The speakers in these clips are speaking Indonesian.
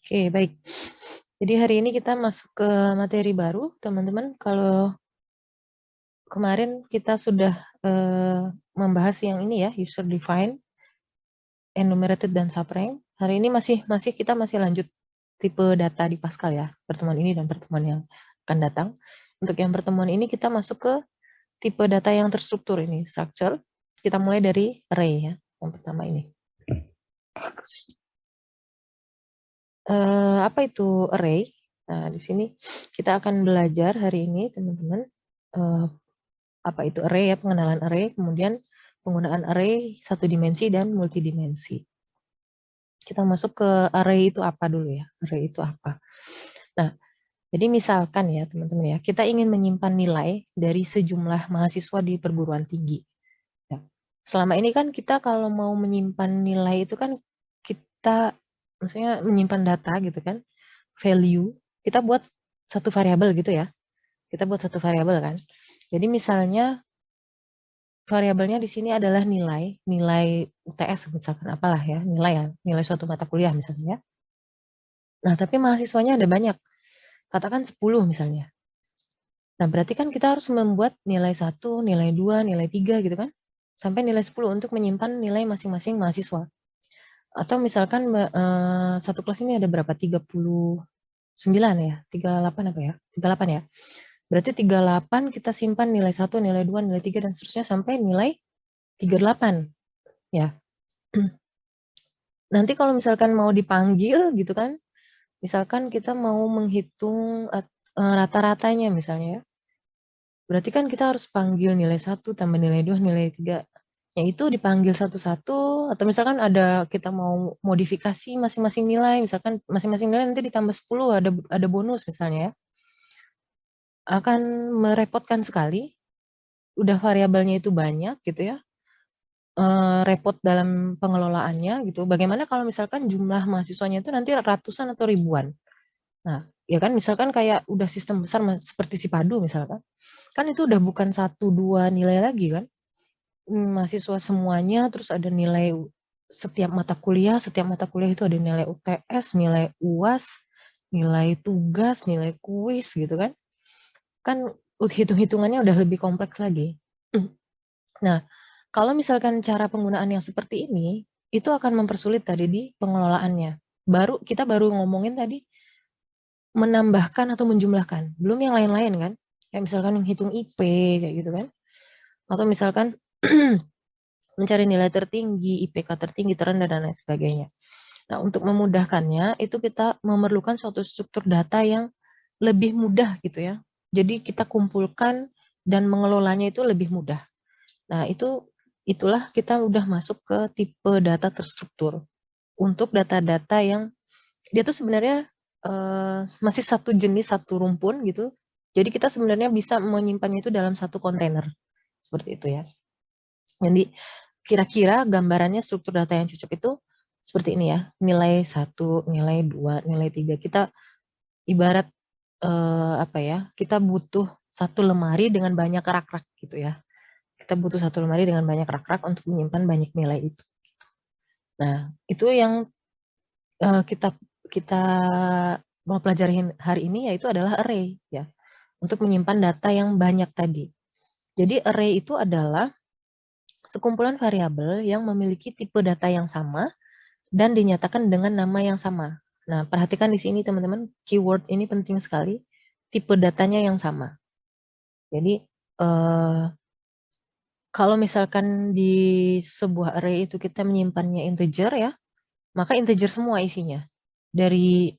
Oke, baik. Jadi hari ini kita masuk ke materi baru, teman-teman. Kalau kemarin kita sudah membahas yang ini ya, user define, enumerated dan subrank. Hari ini kita masih lanjut tipe data di Pascal ya, pertemuan ini dan pertemuan yang akan datang. Untuk yang pertemuan ini kita masuk ke tipe data yang terstruktur ini, structure. Kita mulai dari array ya, yang pertama ini. Apa itu array? Nah, di sini kita akan belajar hari ini, teman-teman, apa itu array ya, pengenalan array, kemudian penggunaan array satu dimensi dan multidimensi. Kita masuk ke array itu apa dulu ya, array itu apa. Nah, jadi misalkan ya teman-teman ya, kita ingin menyimpan nilai dari sejumlah mahasiswa di perguruan tinggi. Ya. Selama ini kan kita kalau mau menyimpan nilai itu kan kita, maksudnya menyimpan data gitu kan, value, kita buat satu variabel gitu ya. Kita buat satu variabel kan. Jadi misalnya variabelnya di sini adalah nilai UTS misalkan apalah ya, nilai suatu mata kuliah misalnya. Nah, tapi mahasiswanya ada banyak. Katakan 10 misalnya. Nah, berarti kan kita harus membuat nilai 1, nilai 2, nilai 3 gitu kan. Sampai nilai 10 untuk menyimpan nilai masing-masing mahasiswa. Atau misalkan satu kelas ini ada berapa? 39 ya? 38 apa ya? 38 ya? Berarti 38 kita simpan nilai 1, nilai 2, nilai 3, dan seterusnya sampai nilai 38. Ya. Nanti kalau misalkan mau dipanggil gitu kan, misalkan kita mau menghitung rata-ratanya misalnya ya. Berarti kan kita harus panggil nilai 1 tambah nilai 2, nilai 3. Ya itu dipanggil satu-satu, atau misalkan kita mau modifikasi masing-masing nilai, misalkan masing-masing nilai nanti ditambah 10, ada bonus misalnya ya. Akan merepotkan sekali, udah variabelnya itu banyak gitu ya. Repot dalam pengelolaannya gitu. Bagaimana kalau misalkan jumlah mahasiswanya itu nanti ratusan atau ribuan. Nah, ya kan misalkan kayak udah sistem besar seperti Sipadu misalkan. Kan itu udah bukan 1-2 nilai lagi kan. Mahasiswa semuanya, terus ada nilai setiap mata kuliah itu ada nilai UTS, nilai UAS, nilai tugas, nilai kuis gitu kan. Kan hitung-hitungannya udah lebih kompleks lagi. Nah, kalau misalkan cara penggunaan yang seperti ini, itu akan mempersulit tadi di pengelolaannya. Kita baru ngomongin tadi menambahkan atau menjumlahkan, belum yang lain-lain kan. Kayak misalkan menghitung IP kayak gitu kan. Atau misalkan mencari nilai tertinggi, IPK tertinggi, terendah, dan lain sebagainya. Nah, untuk memudahkannya, itu kita memerlukan suatu struktur data yang lebih mudah gitu ya. Jadi kita kumpulkan dan mengelolanya itu lebih mudah. Nah, itulah kita udah masuk ke tipe data terstruktur. Untuk data-data yang dia tuh sebenarnya masih satu jenis, satu rumpun gitu. Jadi kita sebenarnya bisa menyimpannya itu dalam satu kontainer. Seperti itu ya. Jadi kira-kira gambarannya struktur data yang cocok itu seperti ini ya. Nilai 1, nilai 2, nilai 3. Kita ibarat apa ya? Kita butuh satu lemari dengan banyak rak-rak gitu ya. Kita butuh satu lemari dengan banyak rak-rak untuk menyimpan banyak nilai itu. Nah, itu yang kita mau pelajarin hari ini, yaitu adalah array ya, untuk menyimpan data yang banyak tadi. Jadi array itu adalah sekumpulan variabel yang memiliki tipe data yang sama dan dinyatakan dengan nama yang sama. Nah, perhatikan di sini teman-teman, keyword ini penting sekali, tipe datanya yang sama. Jadi kalau misalkan di sebuah array itu kita menyimpannya integer ya, maka integer semua isinya. Dari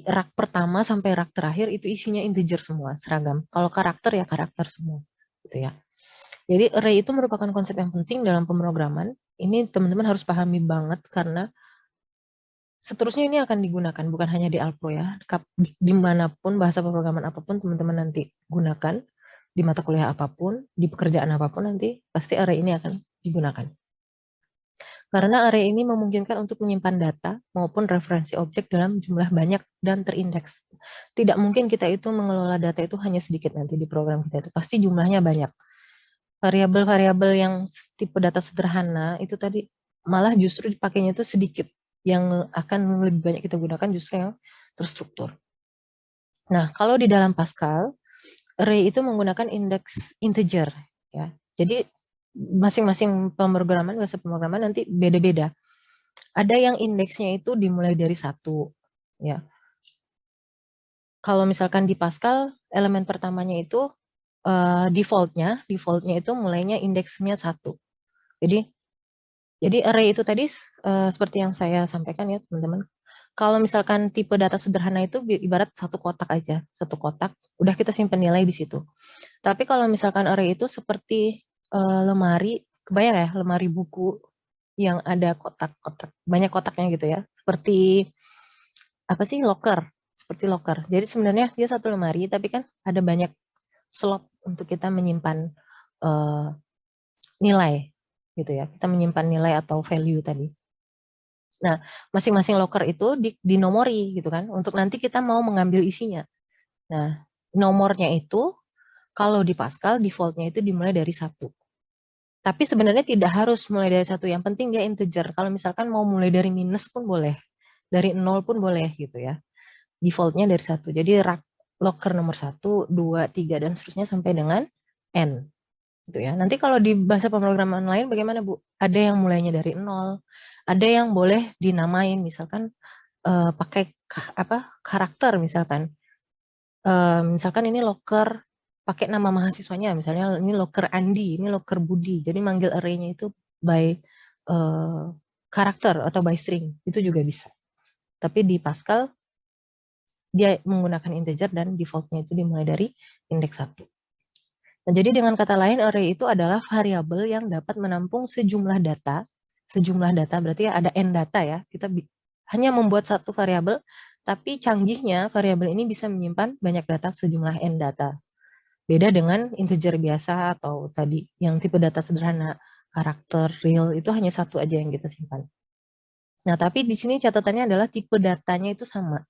rak pertama sampai rak terakhir itu isinya integer semua, seragam. Kalau karakter ya karakter semua, gitu ya. Jadi array itu merupakan konsep yang penting dalam pemrograman. Ini teman-teman harus pahami banget karena seterusnya ini akan digunakan bukan hanya di Alpro ya. Dimanapun bahasa pemrograman apapun teman-teman nanti gunakan, di mata kuliah apapun, di pekerjaan apapun nanti pasti array ini akan digunakan. Karena array ini memungkinkan untuk menyimpan data maupun referensi objek dalam jumlah banyak dan terindeks. Tidak mungkin kita itu mengelola data itu hanya sedikit nanti di program kita itu. Pasti jumlahnya banyak. Variabel-variabel yang tipe data sederhana itu tadi malah justru dipakainya itu sedikit. yang akan lebih banyak kita gunakan justru yang terstruktur. Nah, kalau di dalam Pascal, array itu menggunakan indeks integer, ya. Jadi masing-masing pemrograman, bahasa pemrograman nanti beda-beda. Ada yang indeksnya itu dimulai dari 1, ya. Kalau misalkan di Pascal, elemen pertamanya itu defaultnya itu mulainya indeksnya 1. Jadi array itu tadi seperti yang saya sampaikan ya teman-teman. Kalau misalkan tipe data sederhana itu ibarat satu kotak aja, satu kotak, udah kita simpan nilai di situ. Tapi kalau misalkan array itu seperti lemari, kebayang ya, lemari buku yang ada kotak-kotak, banyak kotaknya gitu ya, seperti apa sih, locker, seperti locker. Jadi sebenarnya dia satu lemari, tapi kan ada banyak slot untuk kita menyimpan uh, nilai, gitu ya. Kita menyimpan nilai atau value tadi. Nah, masing-masing locker itu dinomori gitu kan, untuk nanti kita mau mengambil isinya. Nah, nomornya itu kalau di Pascal defaultnya itu dimulai dari 1. Tapi sebenarnya tidak harus mulai dari 1, yang penting dia integer. Kalau misalkan mau mulai dari minus pun boleh, dari 0 pun boleh gitu ya. Defaultnya dari 1. Jadi locker nomor 1, 2, 3 dan seterusnya sampai dengan n. Gitu ya. Nanti kalau di bahasa pemrograman lain bagaimana Bu? Ada yang mulainya dari 0, ada yang boleh dinamain misalkan pakai karakter misalkan. Misalkan ini locker pakai nama mahasiswanya, misalnya ini locker Andi, ini locker Budi. Jadi manggil array-nya itu by karakter atau by string, itu juga bisa. Tapi di Pascal dia menggunakan integer dan defaultnya itu dimulai dari indeks 1. Nah, jadi dengan kata lain array itu adalah variabel yang dapat menampung sejumlah data. Sejumlah data berarti ada n data ya. Kita hanya membuat satu variabel, tapi canggihnya variabel ini bisa menyimpan banyak data sejumlah n data. Beda dengan integer biasa atau tadi yang tipe data sederhana, karakter, real, itu hanya satu aja yang kita simpan. Nah, tapi di sini catatannya adalah tipe datanya itu sama.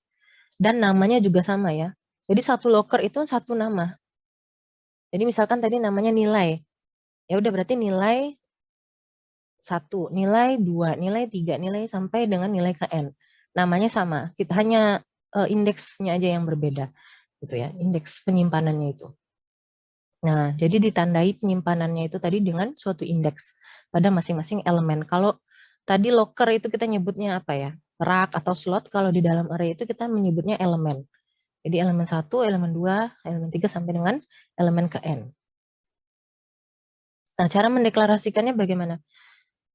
Dan namanya juga sama ya. Jadi satu locker itu satu nama. Jadi misalkan tadi namanya nilai. Ya udah berarti nilai 1, nilai 2, nilai 3, nilai sampai dengan nilai ke n. Namanya sama. Kita hanya indeksnya aja yang berbeda. Gitu ya, indeks penyimpanannya itu. Nah, jadi ditandai penyimpanannya itu tadi dengan suatu indeks pada masing-masing elemen. Kalau tadi locker itu kita nyebutnya apa ya? Rak atau slot, kalau di dalam array itu kita menyebutnya elemen. Jadi elemen 1, elemen 2, elemen 3 sampai dengan elemen ke n. Nah, cara mendeklarasikannya bagaimana?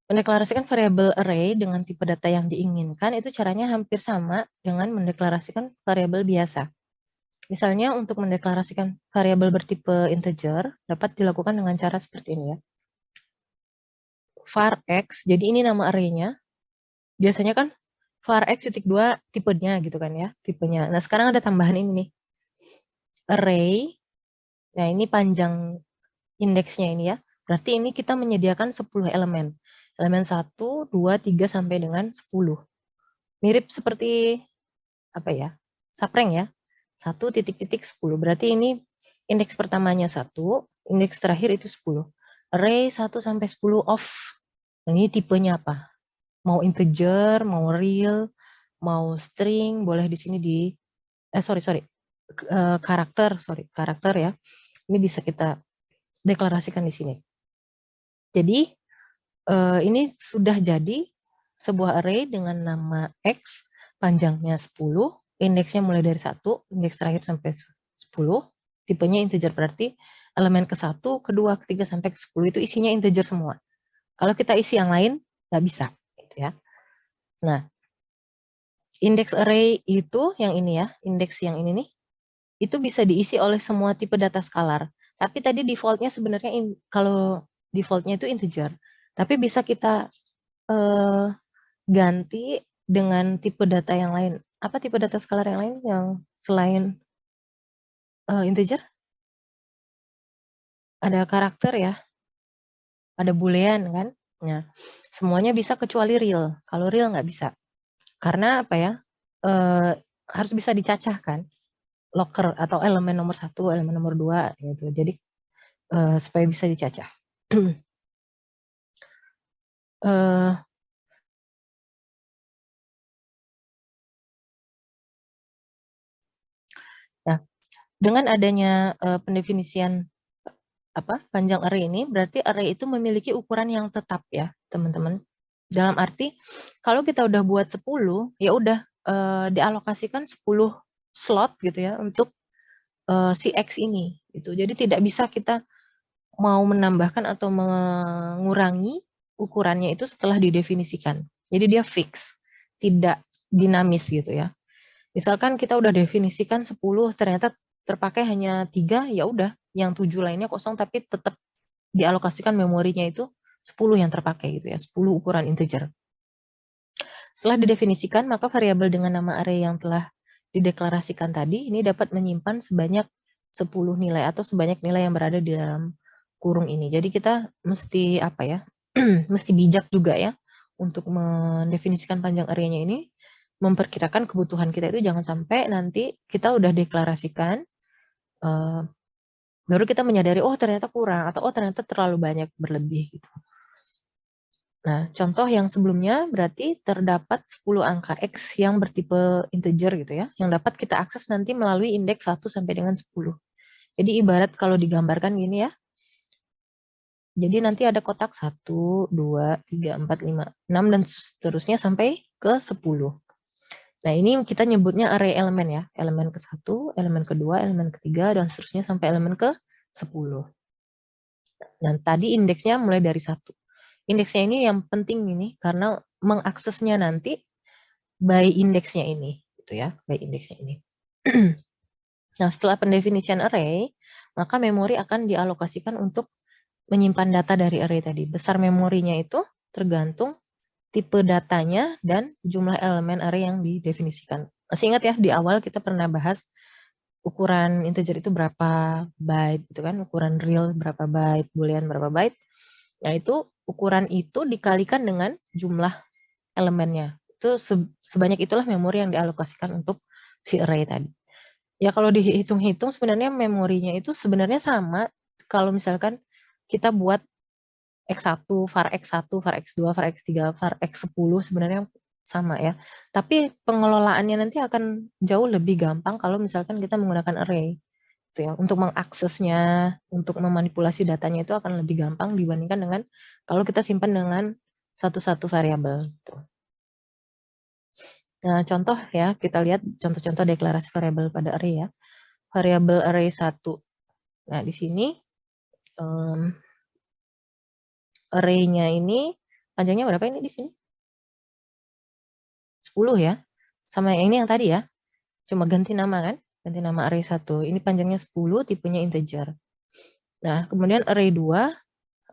Mendeklarasikan variabel array dengan tipe data yang diinginkan itu caranya hampir sama dengan mendeklarasikan variabel biasa. Misalnya untuk mendeklarasikan variabel bertipe integer dapat dilakukan dengan cara seperti ini ya. Var x, jadi ini nama array-nya. Biasanya kan var x titik 2 tipenya gitu kan ya, tipenya. Nah, sekarang ada tambahan ini nih. Array, nah ini panjang indeksnya ini ya. Berarti ini kita menyediakan 10 elemen. Elemen 1, 2, 3 sampai dengan 10. Mirip seperti apa ya? Sapreng ya. 1 titik-titik 10. Berarti ini indeks pertamanya 1, indeks terakhir itu 10. Array 1 sampai 10 of. Ini tipenya apa? Mau integer, mau real, mau string, boleh di sini di karakter ya. Ini bisa kita deklarasikan di sini. Jadi ini sudah jadi sebuah array dengan nama X, panjangnya 10, indeksnya mulai dari 1, indeks terakhir sampai 10, tipenya integer berarti elemen ke-1, kedua, ketiga sampai ke-10 itu isinya integer semua. Kalau kita isi yang lain, nggak bisa. Gitu ya. Nah, indeks array itu yang ini ya, indeks yang ini nih, itu bisa diisi oleh semua tipe data skalar. Tapi tadi defaultnya sebenarnya kalau defaultnya itu integer. Tapi bisa kita ganti dengan tipe data yang lain. Apa tipe data skalar yang lain yang selain integer? Ada karakter ya, ada boolean kan. Nah, semuanya bisa kecuali real. Kalau real nggak bisa. Karena apa ya? Harus bisa dicacahkan. Locker atau elemen nomor 1, elemen nomor 2 gitu. Jadi supaya bisa dicacah. Nah, dengan adanya pendefinisian panjang array ini, berarti array itu memiliki ukuran yang tetap ya, teman-teman. Dalam arti, kalau kita udah buat 10, ya udah dialokasikan 10 slot gitu ya untuk si X ini. Gitu. Jadi tidak bisa kita mau menambahkan atau mengurangi ukurannya itu setelah didefinisikan. Jadi dia fix, tidak dinamis gitu ya. Misalkan kita udah definisikan 10, ternyata terpakai hanya 3, ya udah, yang 7 lainnya kosong tapi tetap dialokasikan memorinya itu 10 yang terpakai gitu ya, 10 ukuran integer. Setelah didefinisikan, maka variabel dengan nama array yang telah dideklarasikan tadi ini dapat menyimpan sebanyak 10 nilai atau sebanyak nilai yang berada di dalam kurung ini. Jadi kita mesti apa ya? Mesti bijak juga ya untuk mendefinisikan panjang array-nya ini, memperkirakan kebutuhan kita itu jangan sampai nanti kita udah deklarasikan baru kita menyadari oh ternyata kurang atau oh ternyata terlalu banyak berlebih gitu. Nah, contoh yang sebelumnya berarti terdapat 10 angka X yang bertipe integer gitu ya, yang dapat kita akses nanti melalui indeks 1 sampai dengan 10. Jadi ibarat kalau digambarkan gini ya, jadi nanti ada kotak 1, 2, 3, 4, 5, 6, dan seterusnya sampai ke 10. Nah, ini kita nyebutnya array elemen ya, elemen ke-1, elemen kedua, elemen ketiga, dan seterusnya sampai elemen ke-10. Nah, tadi indeksnya mulai dari 1. Indeksnya ini yang penting ini, karena mengaksesnya nanti by indeksnya ini, gitu ya, by indeksnya ini. Nah, setelah pendefinisian array, maka memori akan dialokasikan untuk menyimpan data dari array tadi. Besar memorinya itu tergantung tipe datanya dan jumlah elemen array yang didefinisikan. Masih ingat ya, di awal kita pernah bahas ukuran integer itu berapa byte, gitu kan? Ukuran real berapa byte, boolean berapa byte. Nah, itu ukuran itu dikalikan dengan jumlah elemennya. Itu sebanyak itulah memori yang dialokasikan untuk si array tadi. Ya kalau dihitung-hitung sebenarnya memorinya itu sebenarnya sama kalau misalkan kita buat X1, var X1, var X2, var X3, var X10 sebenarnya sama ya. Tapi pengelolaannya nanti akan jauh lebih gampang kalau misalkan kita menggunakan array. Gitu ya. Untuk mengaksesnya, untuk memanipulasi datanya itu akan lebih gampang dibandingkan dengan kalau kita simpan dengan satu-satu variabel. Gitu. Nah, contoh ya, kita lihat contoh-contoh deklarasi variabel pada array ya. Variabel array 1. Nah, di sini array-nya ini panjangnya berapa ini di sini? 10 ya. Sama yang ini yang tadi ya. Cuma ganti nama kan? Ganti nama array 1. Ini panjangnya 10, tipenya integer. Nah, kemudian array 2.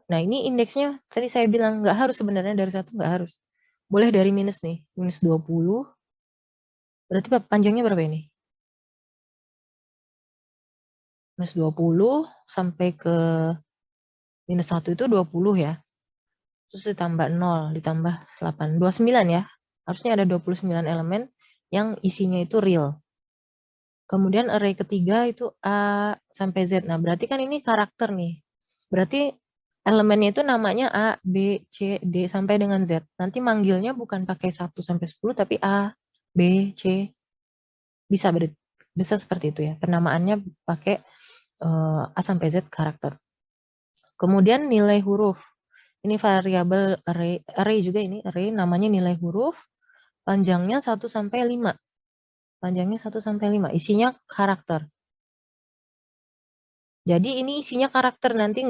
Nah, ini indeksnya tadi saya bilang nggak harus sebenarnya dari 1, nggak harus. Boleh dari minus nih. Minus 20. Berarti panjangnya berapa ini? Minus 20 sampai ke minus 1 itu 20 ya. Terus ditambah 0, ditambah 8. 29 ya. Harusnya ada 29 elemen yang isinya itu real. Kemudian array ketiga itu A sampai Z. Nah, berarti kan ini karakter nih. Berarti elemennya itu namanya A, B, C, D sampai dengan Z. Nanti manggilnya bukan pakai 1 sampai 10 tapi A, B, C. Bisa seperti itu ya. Penamaannya pakai A sampai Z karakter. Kemudian nilai huruf. Ini variabel array juga ini, array namanya nilai huruf. Panjangnya 1 sampai 5. Panjangnya 1 sampai 5. Isinya karakter. Jadi ini isinya karakter, nanti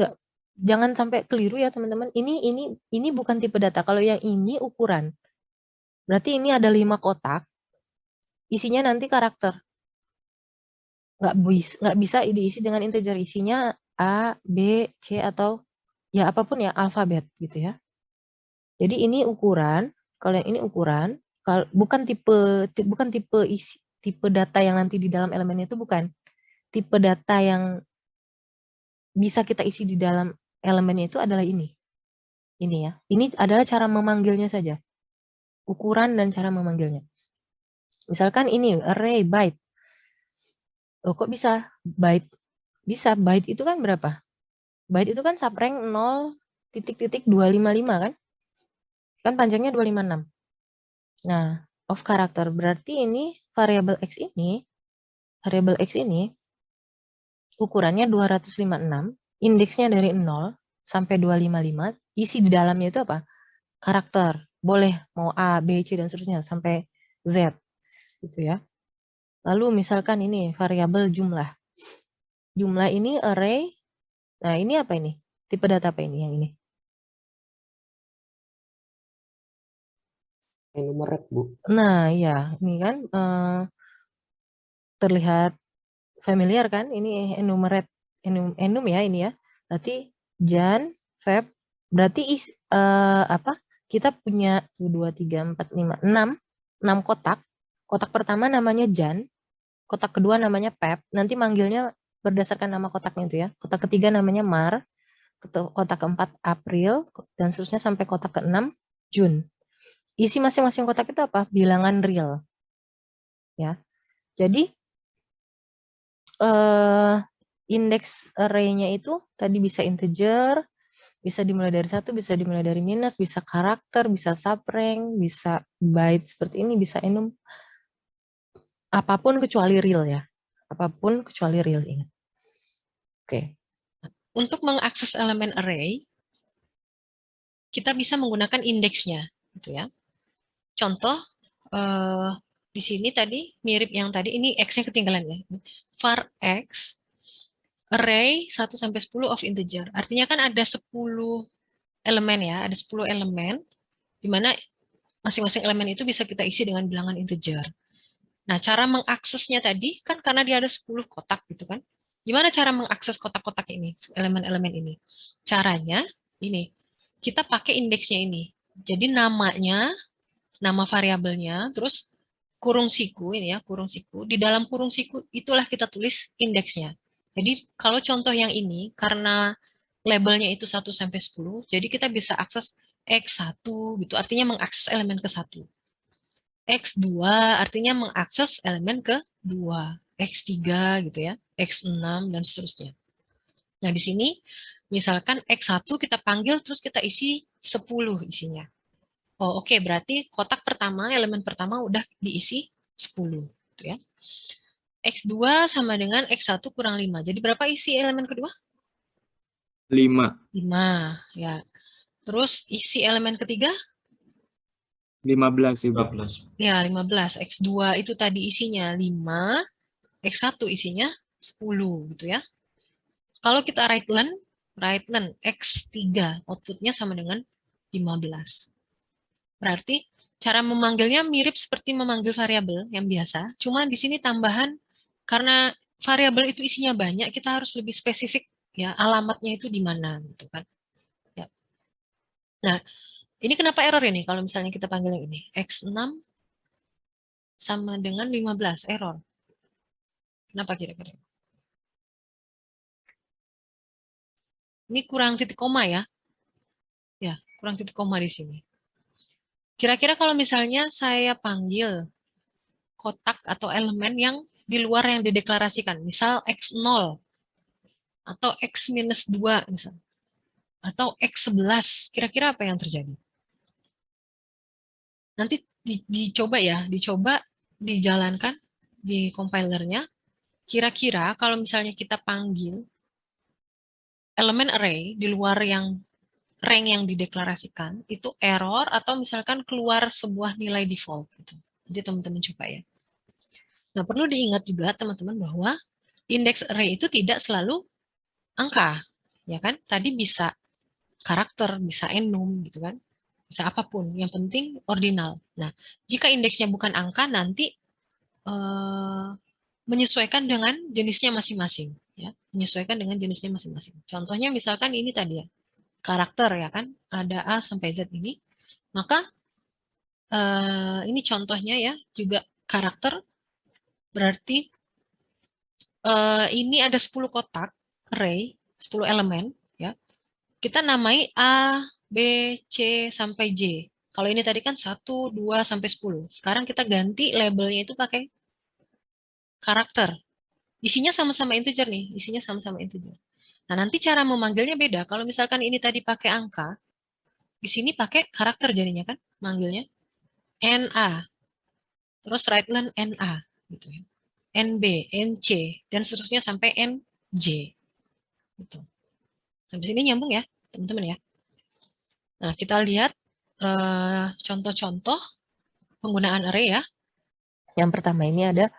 jangan sampai keliru ya teman-teman. Ini bukan tipe data. Kalau yang ini ukuran. Berarti ini ada 5 kotak. Isinya nanti karakter. Nggak bisa diisi dengan integer. Isinya A, B, C atau ya apapun ya alfabet gitu ya. Jadi ini ukuran. Kalau yang ini ukuran, bukan tipe data yang nanti di dalam elemennya itu bukan. Tipe data yang bisa kita isi di dalam elemennya itu adalah ini. Ini ya. Ini adalah cara memanggilnya saja. Ukuran dan cara memanggilnya. Misalkan ini array byte. Oh, kok bisa byte? Bisa, byte itu kan berapa? Byte itu kan subrank 0,255 kan? Kan panjangnya 256. Nah, of character berarti ini variabel X ini variabel X ini ukurannya 256, indeksnya dari 0 sampai 255, isi di dalamnya itu apa? Karakter. Boleh mau A, B, C, dan seterusnya sampai Z. Gitu ya. Lalu misalkan ini variabel jumlah. Jumlah ini array. Nah, ini apa ini? Tipe data apa ini yang ini? Enumerate, Bu. Nah, ya, ini kan terlihat familiar kan? Ini enumerate, enum ya ini ya. Berarti Jan, Feb, berarti apa? Kita punya 2, 3, 4, 5, 6 kotak. Kotak pertama namanya Jan, kotak kedua namanya Feb. Nanti manggilnya berdasarkan nama kotaknya itu ya. Kotak ketiga namanya Mar, kotak keempat April, dan seterusnya sampai kotak keenam Jun. Isi masing-masing kotak itu apa? Bilangan real. Ya. Jadi indeks array-nya itu tadi bisa integer, bisa dimulai dari 1, bisa dimulai dari minus, bisa karakter, bisa subrank, bisa byte seperti ini, bisa enum. Apapun kecuali real ya. Apapun kecuali real, ingat. Oke. Untuk mengakses elemen array, kita bisa menggunakan indeksnya, gitu ya. Contoh di sini tadi mirip yang tadi, ini x-nya ketinggalan ya. Var x array 1 sampai 10 of integer. Artinya kan ada 10 elemen ya, ada 10 elemen di mana masing-masing elemen itu bisa kita isi dengan bilangan integer. Nah, cara mengaksesnya tadi kan karena dia ada 10 kotak gitu kan. Gimana cara mengakses kotak-kotak ini, elemen-elemen ini? Caranya ini, kita pakai indeksnya ini. Jadi namanya, nama variabelnya, terus kurung siku ini ya, kurung siku. Di dalam kurung siku itulah kita tulis indeksnya. Jadi kalau contoh yang ini, karena labelnya itu 1 sampai 10, jadi kita bisa akses X1 gitu, artinya mengakses elemen ke-1. X2 artinya mengakses elemen ke-2, X3 gitu ya, X6 dan seterusnya. Nah, di sini misalkan X1 kita panggil terus kita isi 10 isinya. Oh, oke, berarti kotak pertama, elemen pertama udah diisi 10 gitu ya. X2 sama dengan X1 kurang 5. Jadi berapa isi elemen kedua? 5. 5, ya. Terus isi elemen ketiga? 15, Ibu. 15. Ya, 15. X2 itu tadi isinya 5, X1 isinya 10 gitu ya. Kalau kita right len X3 outputnya sama dengan 15. Berarti cara memanggilnya mirip seperti memanggil variabel yang biasa, cuma di sini tambahan karena variabel itu isinya banyak, kita harus lebih spesifik ya, alamatnya itu di mana gitu kan. Ya. Nah, ini kenapa error ini kalau misalnya kita panggil yang ini? X6 sama dengan 15, error. Kenapa kira-kira? Ini kurang titik koma ya. Ya, kurang titik koma di sini. Kira-kira kalau misalnya saya panggil kotak atau elemen yang di luar yang dideklarasikan, misal X0 atau X-2 misal, atau X11, kira-kira apa yang terjadi? Nanti dicoba ya, dicoba dijalankan di compilernya, kira-kira kalau misalnya kita panggil elemen array di luar yang rank yang dideklarasikan, itu error atau misalkan keluar sebuah nilai default. Gitu. Jadi teman-teman coba ya. Nah, perlu diingat juga teman-teman bahwa indeks array itu tidak selalu angka, ya kan? Tadi bisa karakter, bisa enum gitu kan. Bisa apapun, yang penting ordinal. Nah, jika indeksnya bukan angka nanti menyesuaikan dengan jenisnya masing-masing, ya. Menyesuaikan dengan jenisnya masing-masing. Contohnya misalkan ini tadi ya, karakter ya kan, ada A sampai Z ini. Maka ini contohnya ya, juga karakter berarti ini ada 10 kotak array, 10 elemen ya. Kita namai A, B, C sampai J. Kalau ini tadi kan 1, 2 sampai 10. Sekarang kita ganti labelnya itu pakai karakter. Isinya sama-sama integer nih, isinya sama-sama integer. Nah, nanti cara memanggilnya beda. Kalau misalkan ini tadi pakai angka, di sini pakai karakter jadinya kan manggilnya NA. Terus right len NA gitu ya. NB, NC, dan seterusnya sampai NJ. Gitu. Sampai sini nyambung ya, teman-teman ya. Nah, kita lihat contoh-contoh penggunaan array ya. Yang pertama ini ada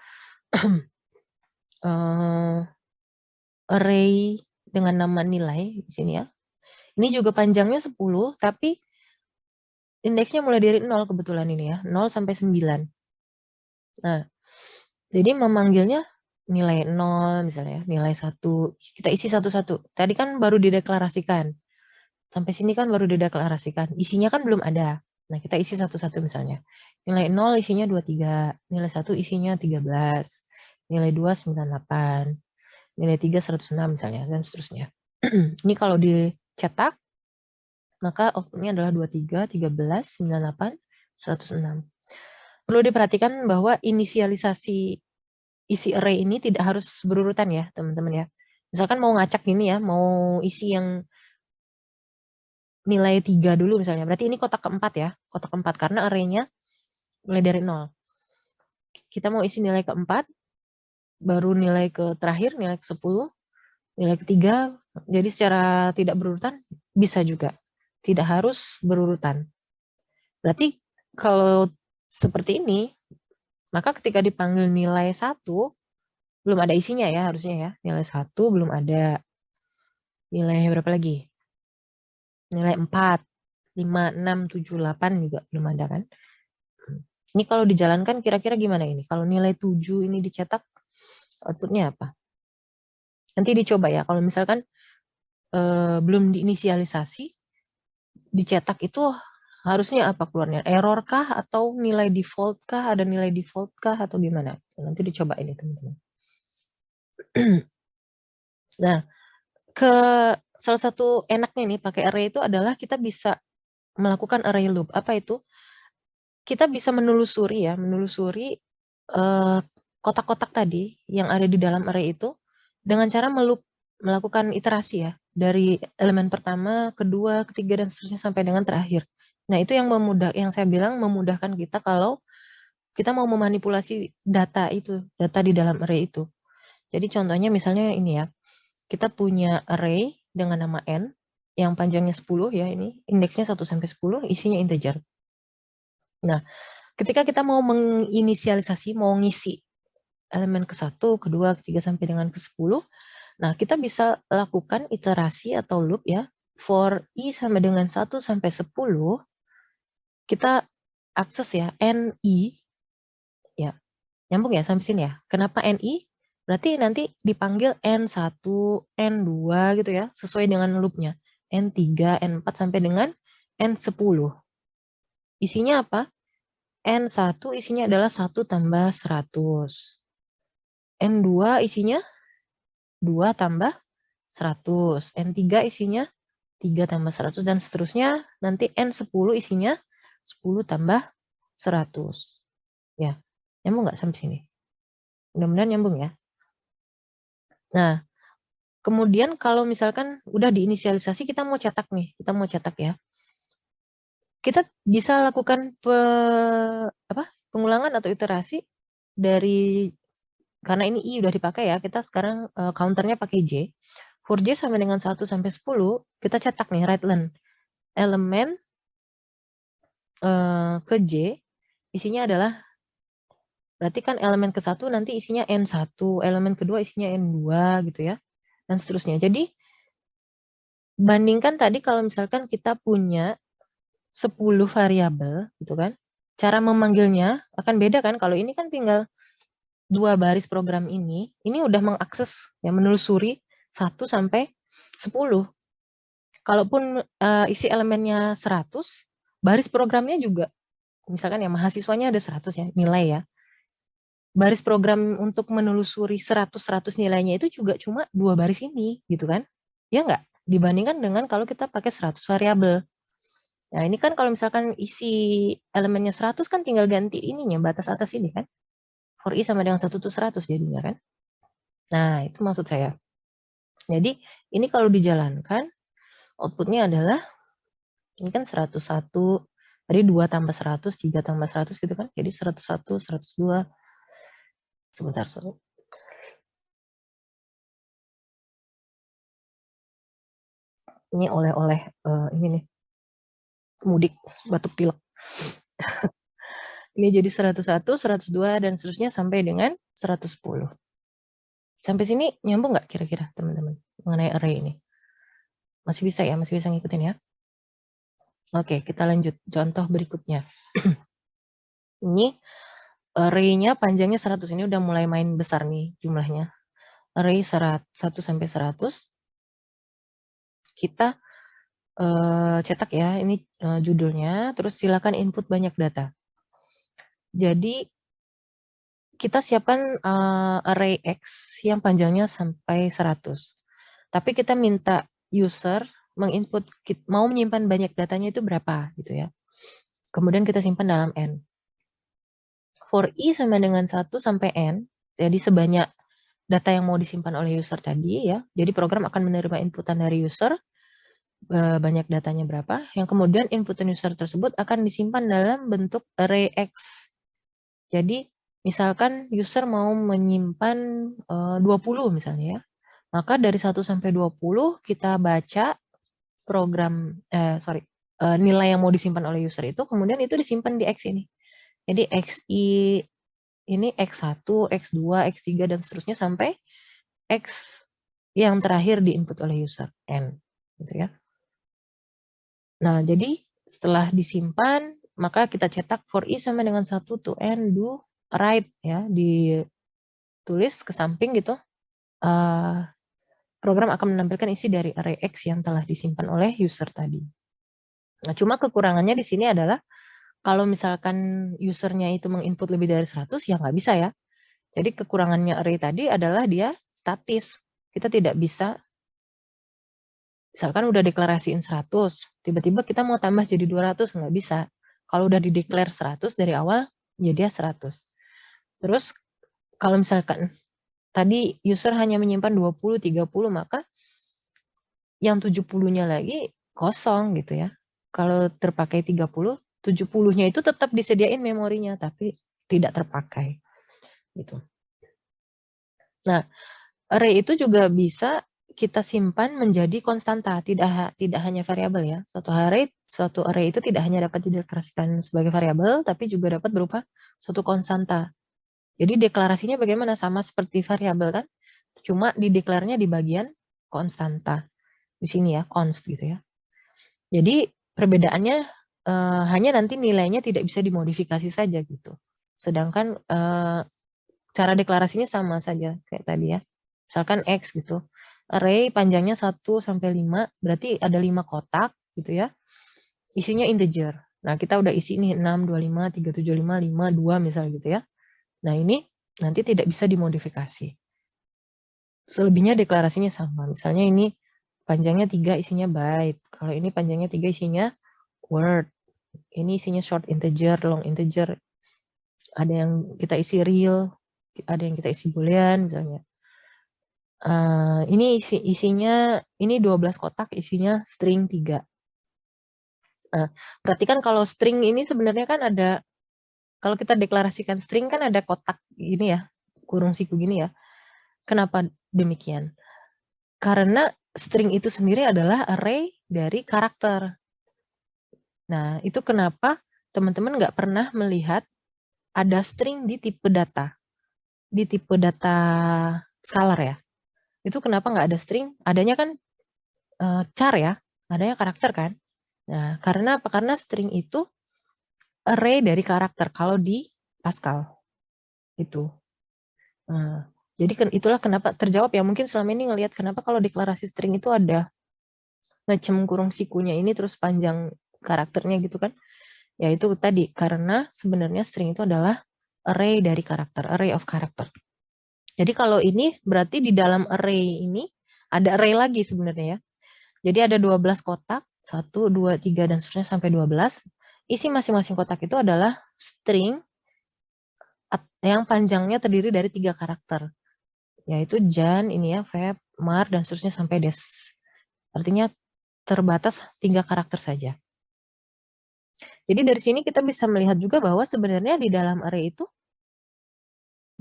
array dengan nama nilai di sini ya. Ini juga panjangnya 10, tapi indeksnya mulai dari 0 kebetulan ini ya, 0 sampai 9. Nah, jadi memanggilnya nilai 0 misalnya, nilai 1, kita isi satu-satu. Tadi kan baru dideklarasikan. Sampai sini kan baru dideklarasikan. Isinya kan belum ada. Nah, kita isi satu-satu misalnya. Nilai 0 isinya 23, nilai 1 isinya 13, nilai 2 98, nilai 3 106 misalnya, dan seterusnya. Ini kalau dicetak, maka outputnya adalah 23, 13, 98, 106. Perlu diperhatikan bahwa inisialisasi isi array ini tidak harus berurutan ya, teman-teman ya. Misalkan mau ngacak gini ya, mau isi yang nilai 3 dulu misalnya. Berarti ini kotak keempat ya, kotak keempat karena array-nya mulai dari 0. Kita mau isi nilai keempat, baru nilai ke terakhir, nilai ke-10, nilai ketiga. Jadi secara tidak berurutan bisa juga. Tidak harus berurutan. Berarti kalau seperti ini, maka ketika dipanggil nilai 1, belum ada isinya ya harusnya ya. Nilai 1 belum ada. Nilai berapa lagi? Nilai 4, 5, 6, 7, 8 juga belum ada kan. Ini kalau dijalankan kira-kira gimana ini? Kalau nilai 7 ini dicetak, outputnya apa? Nanti dicoba ya. Kalau misalkan belum diinisialisasi, dicetak itu harusnya apa keluarnya? Error kah atau nilai default kah? Ada nilai default kah atau gimana? Nanti dicoba ini teman-teman. Nah, salah satu enaknya nih pakai array itu adalah kita bisa melakukan array loop. Apa itu? Kita bisa menelusuri ya, menelusuri kotak-kotak tadi yang ada di dalam array itu dengan cara melakukan iterasi ya, dari elemen pertama, kedua, ketiga, dan seterusnya sampai dengan terakhir. Nah, itu yang saya bilang memudahkan kita kalau kita mau memanipulasi data itu, data di dalam array itu. Jadi contohnya misalnya ini ya, kita punya array dengan nama n, yang panjangnya 10 ya ini, indeksnya 1 sampai 10, isinya integer. Nah, ketika kita mau menginisialisasi, mau ngisi elemen ke-1, kedua, ketiga, sampai dengan ke-10, nah kita bisa lakukan iterasi atau loop ya, for i sama dengan 1 sampai 10, kita akses ya, ni, ya, nyambung ya sampai sini ya. Kenapa ni? Berarti nanti dipanggil N1, N2 gitu ya, sesuai dengan loopnya. N3, N4 sampai dengan N10. Isinya apa? N1 isinya adalah 1 tambah 100. N2 isinya 2 tambah 100. N3 isinya 3 tambah 100 dan seterusnya. Nanti N10 isinya 10 tambah 100. Ya, nyambung nggak sampai sini? Mudah-mudahan nyambung ya. Nah, kemudian kalau misalkan udah diinisialisasi, kita mau cetak nih, kita mau cetak ya. Kita bisa lakukan pengulangan atau iterasi dari, karena ini i udah dipakai ya, kita sekarang counternya pakai j. For j sama dengan 1 sampai 10, kita cetak nih right len. Elemen ke j, isinya adalah, berarti kan elemen ke-1 nanti isinya n1, elemen kedua isinya n2 gitu ya, dan seterusnya. Jadi, bandingkan tadi kalau misalkan kita punya 10 variabel gitu kan, cara memanggilnya akan beda kan. Kalau ini kan tinggal 2 baris program ini udah mengakses ya, menelusuri 1 sampai 10. Kalaupun isi elemennya 100, baris programnya juga misalkan ya mahasiswanya ada 100 ya nilai ya. Baris program untuk menelusuri 100 nilainya itu juga cuma 2 baris ini gitu kan. Ya enggak? Dibandingkan dengan kalau kita pakai 100 variabel. Nah, ini kan kalau misalkan isi elemennya 100 kan tinggal ganti ininya, batas atas ini kan. For i sama dengan 1 itu 100 jadinya kan. Nah, itu maksud saya. Jadi, ini kalau dijalankan, outputnya adalah, ini kan 101, tadi 2 tambah 100, 3 tambah 100 gitu kan. Jadi 101, 102, Sebentar, sorry. Ini oleh-oleh ini nih, mudik, batuk pilek. Ini jadi 101, 102, dan seterusnya sampai dengan 110. Sampai sini nyambung nggak kira-kira teman-teman mengenai array ini? Masih bisa ya, masih bisa ngikutin ya? Oke, kita lanjut. Contoh berikutnya. Ini array-nya panjangnya 100, ini udah mulai main besar nih jumlahnya. Array 1 sampai 100. Kita cetak ya, ini judulnya, terus silakan input banyak data. Jadi kita siapkan array X yang panjangnya sampai 100. Tapi kita minta user menginput, mau menyimpan banyak datanya itu berapa gitu ya. Kemudian kita simpan dalam N. For I sama dengan 1 sampai N, jadi sebanyak data yang mau disimpan oleh user tadi ya. Jadi program akan menerima inputan dari user, banyak datanya berapa, yang kemudian inputan user tersebut akan disimpan dalam bentuk array X. Jadi misalkan user mau menyimpan 20 misalnya ya, maka dari 1 sampai 20 kita baca program, nilai yang mau disimpan oleh user itu, kemudian itu disimpan di X ini. Jadi XI ini X1, X2, X3, dan seterusnya sampai X yang terakhir diinput oleh user, N. Gitu ya. Nah, jadi setelah disimpan, maka kita cetak for I sama dengan 1 to N do write ya, ditulis ke samping gitu. Program akan menampilkan isi dari array X yang telah disimpan oleh user tadi. Nah, cuma kekurangannya di sini adalah kalau misalkan usernya itu menginput lebih dari 100 ya nggak bisa ya. Jadi kekurangannya array tadi adalah dia statis. Kita tidak bisa, misalkan udah deklarasiin 100, tiba-tiba kita mau tambah jadi 200, nggak bisa. Kalau udah dideklar 100 dari awal, ya dia 100. Terus kalau misalkan tadi user hanya menyimpan 20, 30, maka yang 70-nya lagi kosong gitu ya. Kalau terpakai 30, 70-nya itu tetap disediain memorinya, tapi tidak terpakai. Gitu. Nah, array itu juga bisa kita simpan menjadi konstanta, tidak hanya variabel ya. Suatu array itu tidak hanya dapat dideklarasikan sebagai variabel, tapi juga dapat berupa suatu konstanta. Jadi deklarasinya bagaimana? Sama seperti variabel kan? Cuma dideklarnya di bagian konstanta. Di sini ya, const gitu ya. Jadi perbedaannya hanya nanti nilainya tidak bisa dimodifikasi saja gitu. Sedangkan cara deklarasinya sama saja kayak tadi ya. Misalkan X gitu. Array panjangnya 1 sampai 5, berarti ada 5 kotak gitu ya. Isinya integer. Nah, kita udah isi nih 6, 25, 375, 5, 2 misalnya gitu ya. Nah, ini nanti tidak bisa dimodifikasi. Selebihnya deklarasinya sama. Misalnya ini panjangnya 3 isinya byte. Kalau ini panjangnya 3 isinya word. Ini isinya short integer, long integer. Ada yang kita isi real, ada yang kita isi boolean misalnya. Ini isinya, ini 12 kotak isinya string 3. Perhatikan kalau string ini sebenarnya kan ada, kalau kita deklarasikan string kan ada kotak ini ya, kurung siku gini ya. Kenapa demikian? Karena string itu sendiri adalah array dari karakter. Nah, itu kenapa teman-teman nggak pernah melihat ada string di tipe data. Di tipe data scalar ya. Itu kenapa nggak ada string? Adanya kan char ya, adanya karakter kan. Nah, karena apa? Karena string itu array dari karakter kalau di Pascal. Itu. Nah, jadi itulah kenapa terjawab ya. Mungkin selama ini ngelihat kenapa kalau deklarasi string itu ada ngecem kurung sikunya ini terus panjang karakternya gitu kan. Ya itu tadi, karena sebenarnya string itu adalah array dari karakter, array of character. Jadi kalau ini berarti di dalam array ini ada array lagi sebenarnya ya. Jadi ada 12 kotak, 1, 2, 3, dan seterusnya sampai 12. Isi masing-masing kotak itu adalah string yang panjangnya terdiri dari 3 karakter. Yaitu Jan, ini ya, Feb, Mar, dan seterusnya sampai Des. Artinya terbatas 3 karakter saja. Jadi dari sini kita bisa melihat juga bahwa sebenarnya di dalam array itu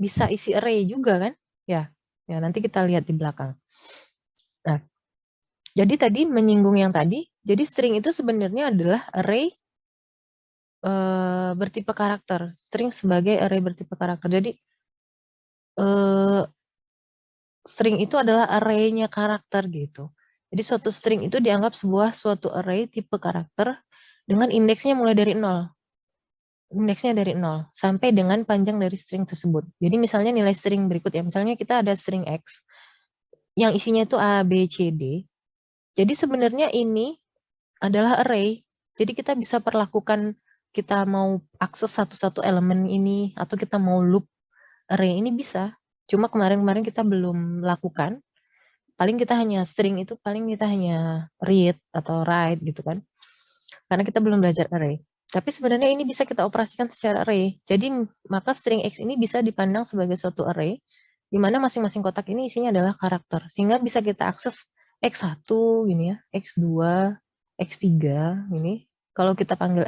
bisa isi array juga kan? Ya, ya nanti kita lihat di belakang. Nah, jadi tadi menyinggung yang tadi, jadi string itu sebenarnya adalah array bertipe karakter. String sebagai array bertipe karakter. Jadi string itu adalah array-nya karakter gitu. Jadi suatu string itu dianggap suatu array tipe karakter dengan indeksnya mulai dari 0. Indeksnya dari 0 sampai dengan panjang dari string tersebut. Jadi misalnya nilai string berikut ya. Misalnya kita ada string X yang isinya itu A, B, C, D. Jadi sebenarnya ini adalah array. Jadi kita bisa perlakukan kita mau akses satu-satu elemen ini atau kita mau loop array ini bisa. Cuma kemarin-kemarin kita belum lakukan. Paling kita hanya string itu paling kita hanya read atau write gitu kan. Karena kita belum belajar array. Tapi sebenarnya ini bisa kita operasikan secara array. Jadi maka string X ini bisa dipandang sebagai suatu array di mana masing-masing kotak ini isinya adalah karakter. Sehingga bisa kita akses X1 gini ya, X2, X3 ini. Kalau kita panggil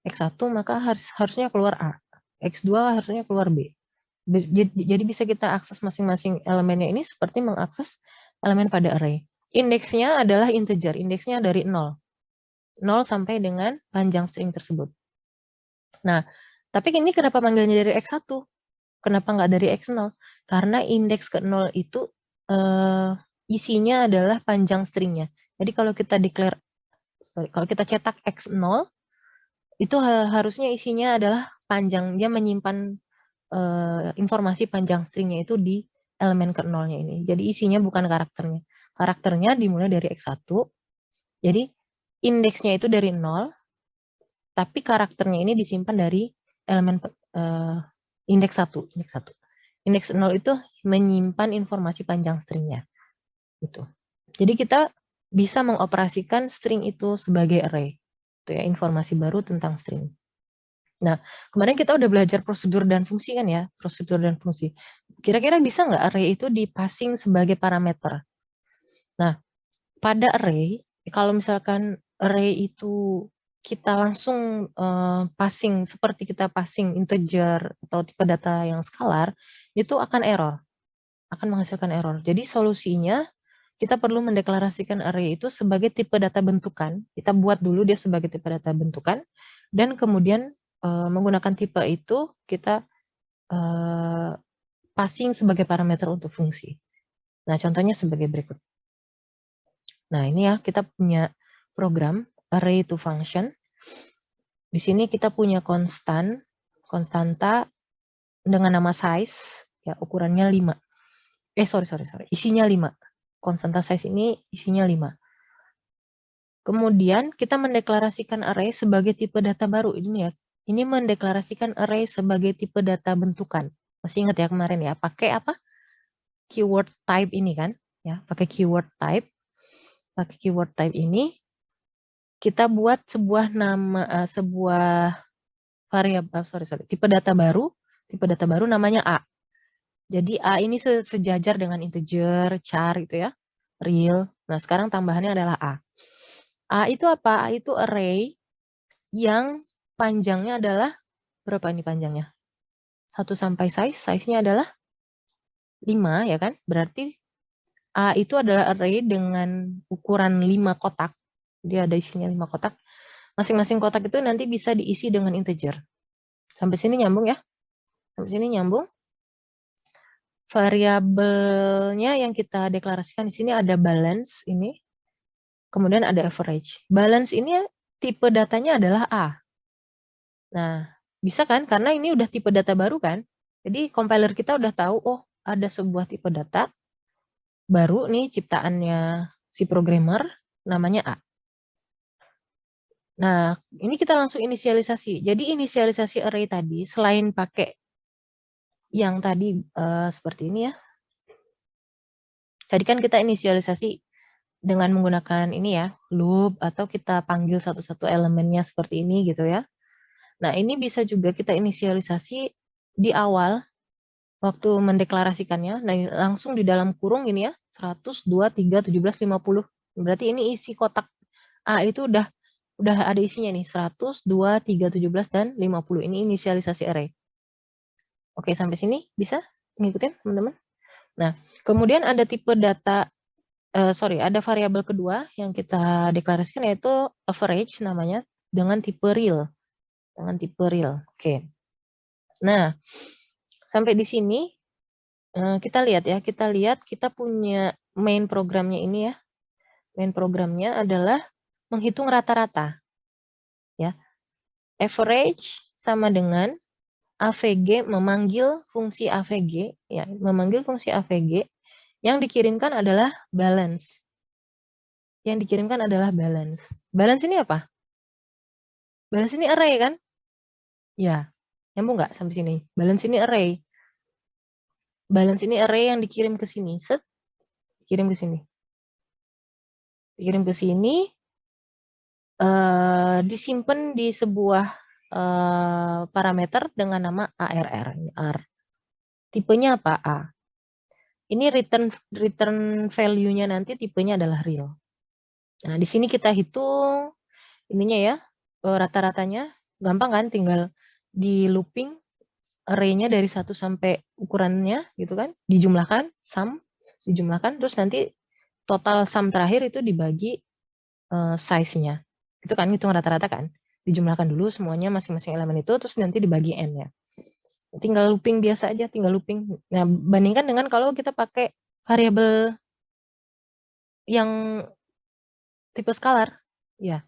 X1 maka harusnya keluar A. X2 harusnya keluar B. Jadi bisa kita akses masing-masing elemennya ini seperti mengakses elemen pada array. Indeksnya adalah integer, indeksnya dari 0. 0 sampai dengan panjang string tersebut. Nah, tapi ini kenapa manggilnya dari X1? Kenapa nggak dari X0? Karena indeks ke 0 itu isinya adalah panjang stringnya. Jadi kalau kita kalau kita cetak X0, itu harusnya isinya adalah panjang. Dia menyimpan informasi panjang stringnya itu di elemen ke 0-nya ini. Jadi isinya bukan karakternya. Karakternya dimulai dari X1. Jadi indeksnya itu dari 0, tapi karakternya ini disimpan dari elemen indeks 1. Indeks 0 itu menyimpan informasi panjang stringnya. Gitu. Jadi kita bisa mengoperasikan string itu sebagai array. Itu ya, informasi baru tentang string. Nah, kemarin kita udah belajar prosedur dan fungsi kan ya, prosedur dan fungsi. Kira-kira bisa nggak array itu dipassing sebagai parameter? Nah, pada array, kalau misalkan array itu kita langsung passing seperti kita passing integer atau tipe data yang skalar, itu akan error, akan menghasilkan error. Jadi solusinya kita perlu mendeklarasikan array itu sebagai tipe data bentukan. Kita buat dulu dia sebagai tipe data bentukan, dan kemudian menggunakan tipe itu kita passing sebagai parameter untuk fungsi. Nah, contohnya sebagai berikut. Nah, ini ya, kita punya program array to function. Di sini kita punya konstanta dengan nama size, ya ukurannya 5. Isinya 5. Konstanta size ini isinya 5. Kemudian kita mendeklarasikan array sebagai tipe data baru. Ini ya, ini mendeklarasikan array sebagai tipe data bentukan. Masih ingat ya kemarin ya, pakai apa? Keyword type ini kan, ya, pakai keyword type. Pakai keyword type ini kita buat sebuah nama sebuah variabel tipe data baru namanya A. Jadi A ini sejajar dengan integer, char gitu ya, real. Nah, sekarang tambahannya adalah A. A itu apa? A itu array yang panjangnya adalah berapa ini panjangnya? 1 sampai size-nya adalah 5 ya kan? Berarti A itu adalah array dengan ukuran 5 kotak. Dia ada isinya 5 kotak. Masing-masing kotak itu nanti bisa diisi dengan integer. Sampai sini nyambung ya? Sampai sini nyambung. Variabelnya yang kita deklarasikan di sini ada balance ini. Kemudian ada average. Balance ini tipe datanya adalah A. Nah, bisa kan? Karena ini udah tipe data baru kan? Jadi compiler kita udah tahu, oh ada sebuah tipe data baru nih ciptaannya si programmer, namanya A. Nah, ini kita langsung inisialisasi. Jadi inisialisasi array tadi, selain pakai yang tadi seperti ini ya. Tadi kan kita inisialisasi dengan menggunakan ini ya, loop, atau kita panggil satu-satu elemennya seperti ini gitu ya. Nah, ini bisa juga kita inisialisasi di awal, waktu mendeklarasikannya, nah langsung di dalam kurung ini ya, 100, 2, 3, 17, 50. Berarti ini isi kotak A itu udah ada isinya nih, 100, 2, 3, 17, dan 50. Ini inisialisasi array. Oke, sampai sini bisa ngikutin teman-teman? Nah, kemudian ada tipe data, ada variabel kedua yang kita deklarasikan yaitu average namanya dengan tipe real. Oke. Nah, sampai di sini kita lihat ya, kita punya main programnya ini ya. Main programnya adalah menghitung rata-rata. Ya. Average sama dengan AVG memanggil fungsi AVG, ya, memanggil fungsi AVG yang dikirimkan adalah balance. Yang dikirimkan adalah balance. Balance ini apa? Balance ini array kan? Ya, nyambung nggak sampai sini? Balance ini array. Balance ini array yang dikirim ke sini. Set, dikirim ke sini. Dikirim ke sini, disimpan di sebuah parameter dengan nama ARR. R. Tipenya apa? A. Ini return value-nya nanti tipenya adalah real. Nah, di sini kita hitung ininya ya, rata-ratanya. Gampang kan, tinggal di looping array-nya dari 1 sampai ukurannya gitu kan, dijumlahkan, sum, dijumlahkan, terus nanti total sum terakhir itu dibagi size-nya. Itu kan hitung rata-rata kan, dijumlahkan dulu semuanya masing-masing elemen itu, terus nanti dibagi n-nya. Tinggal looping biasa aja, tinggal looping. Nah, bandingkan dengan kalau kita pakai variabel yang tipe scalar, ya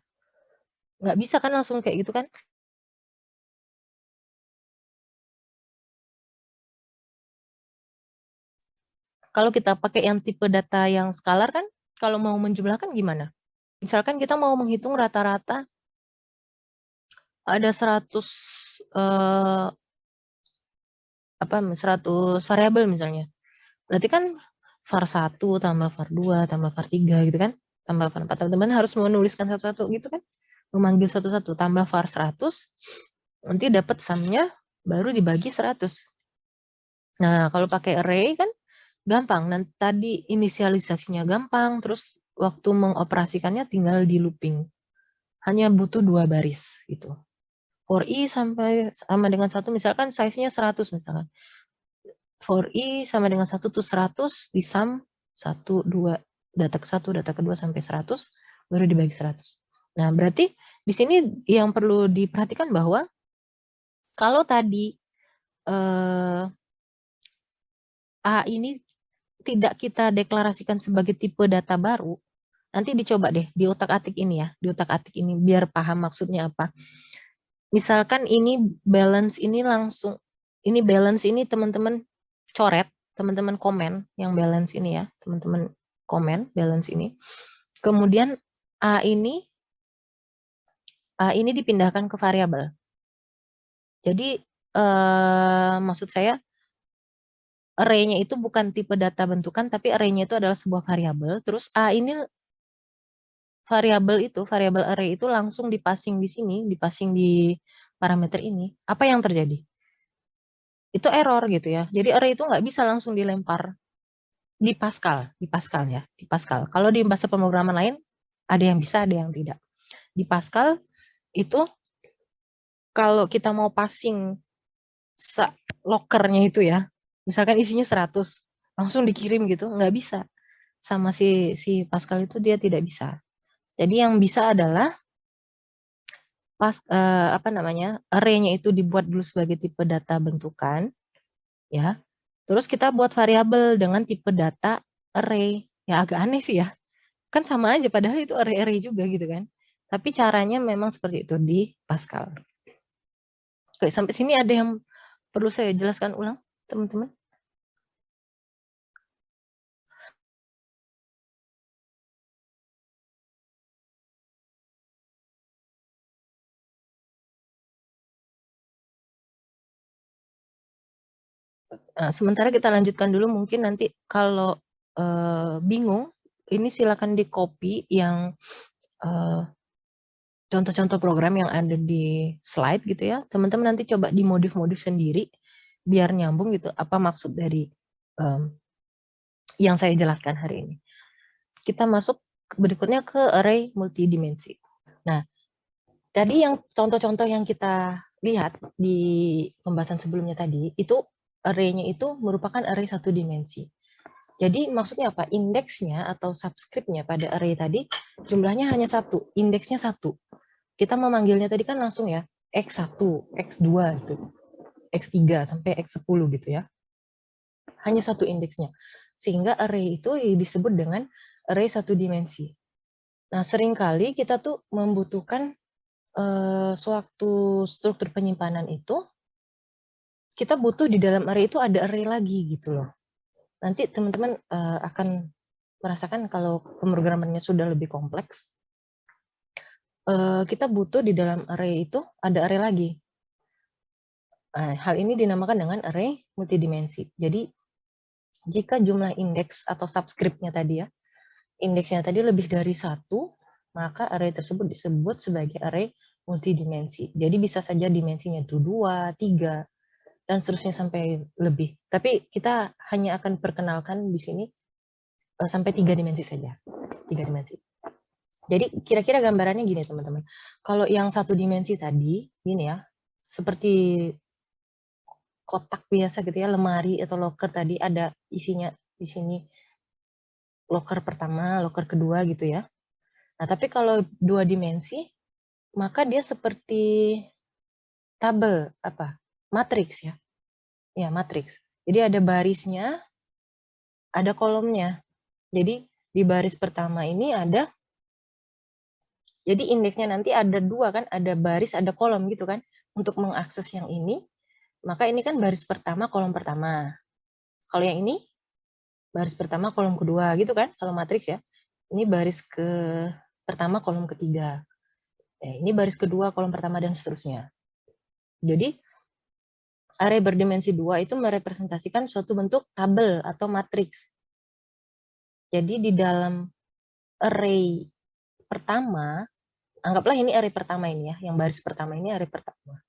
nggak bisa kan langsung kayak gitu kan. Kalau kita pakai yang tipe data yang scalar kan, kalau mau menjumlahkan gimana? Misalkan kita mau menghitung rata-rata ada 100 variabel misalnya. Berarti kan var 1 tambah var 2 tambah var 3 gitu kan. Tambah var 4. Teman-teman harus menuliskan satu-satu gitu kan. Memanggil satu-satu. Tambah var 100. Nanti dapat sumnya baru dibagi 100. Nah, kalau pakai array kan gampang. Nanti tadi inisialisasinya gampang. Terus waktu mengoperasikannya tinggal di looping. Hanya butuh 2 baris gitu. For i sampai sama dengan 1, misalkan size-nya 100 misalkan. For i sama dengan 1 tuh 100, di sum 1, 2, data ke-1, data ke-2 sampai 100, baru dibagi 100. Nah, berarti di sini yang perlu diperhatikan bahwa kalau tadi A ini tidak kita deklarasikan sebagai tipe data baru, nanti dicoba deh di otak-atik ini ya, di otak-atik ini biar paham maksudnya apa. Misalkan ini balance ini langsung, ini balance ini teman-teman coret, teman-teman komen yang balance ini ya, teman-teman komen balance ini. Kemudian A ini dipindahkan ke variabel. Jadi maksud saya array-nya itu bukan tipe data bentukan, tapi array-nya itu adalah sebuah variabel. Terus A ini variabel array itu langsung dipasing di sini, dipasing di parameter ini. Apa yang terjadi? Itu error gitu ya. Jadi array itu nggak bisa langsung dilempar di Pascal ya, di Pascal. Kalau di bahasa pemrograman lain ada yang bisa, ada yang tidak. Di Pascal itu kalau kita mau passing lockernya itu ya, misalkan isinya 100, langsung dikirim gitu, nggak bisa. Sama si Pascal itu dia tidak bisa. Jadi yang bisa adalah array-nya itu dibuat dulu sebagai tipe data bentukan, ya. Terus kita buat variabel dengan tipe data array. Ya agak aneh sih ya. Kan sama aja padahal itu array-array juga gitu kan. Tapi caranya memang seperti itu di Pascal. Oke, sampai sini ada yang perlu saya jelaskan ulang, teman-teman? Nah, sementara kita lanjutkan dulu, mungkin nanti kalau bingung, ini silakan di copy yang contoh-contoh program yang ada di slide gitu ya. Teman-teman nanti coba dimodif-modif sendiri, biar nyambung gitu, apa maksud dari yang saya jelaskan hari ini. Kita masuk berikutnya ke array multidimensi. Nah, tadi yang contoh-contoh yang kita lihat di pembahasan sebelumnya tadi, itu array-nya itu merupakan array satu dimensi. Jadi maksudnya apa? Indeksnya atau subscript-nya pada array tadi jumlahnya hanya satu, indeksnya satu. Kita memanggilnya tadi kan langsung ya, X1, X2 gitu, X3 sampai X10 gitu ya. Hanya satu indeksnya. Sehingga array itu disebut dengan array satu dimensi. Nah, seringkali kita tuh membutuhkan suatu struktur penyimpanan itu, kita butuh di dalam array itu ada array lagi gitu loh. Nanti teman-teman akan merasakan kalau pemrogramannya sudah lebih kompleks, kita butuh di dalam array itu ada array lagi. Hal ini dinamakan dengan array multidimensi. Jadi, jika jumlah indeks atau subscript-nya tadi ya, indeksnya tadi lebih dari satu, maka array tersebut disebut sebagai array multidimensi. Jadi bisa saja dimensinya itu 2, 3, dan seterusnya sampai lebih. Tapi kita hanya akan perkenalkan di sini sampai 3 dimensi saja. 3 dimensi. Jadi kira-kira gambarannya gini teman-teman. Kalau yang satu dimensi tadi, gini ya, seperti kotak biasa gitu ya, lemari atau locker tadi ada isinya di sini. Locker pertama, locker kedua gitu ya. Nah, tapi kalau 2 dimensi, maka dia seperti tabel, matriks ya. Ya, matriks. Jadi ada barisnya, ada kolomnya. Jadi di baris pertama ini ada, jadi indeksnya nanti ada 2 kan, ada baris, ada kolom gitu kan. Untuk mengakses yang ini, maka ini kan baris pertama, kolom pertama. Kalau yang ini, baris pertama, kolom kedua gitu kan, kalau matriks ya. Ini baris pertama, kolom ketiga. Ini baris kedua, kolom pertama, dan seterusnya. Jadi, array berdimensi 2 itu merepresentasikan suatu bentuk tabel atau matriks. Jadi, di dalam array pertama, anggaplah ini array pertama ini ya, yang baris pertama ini array pertama.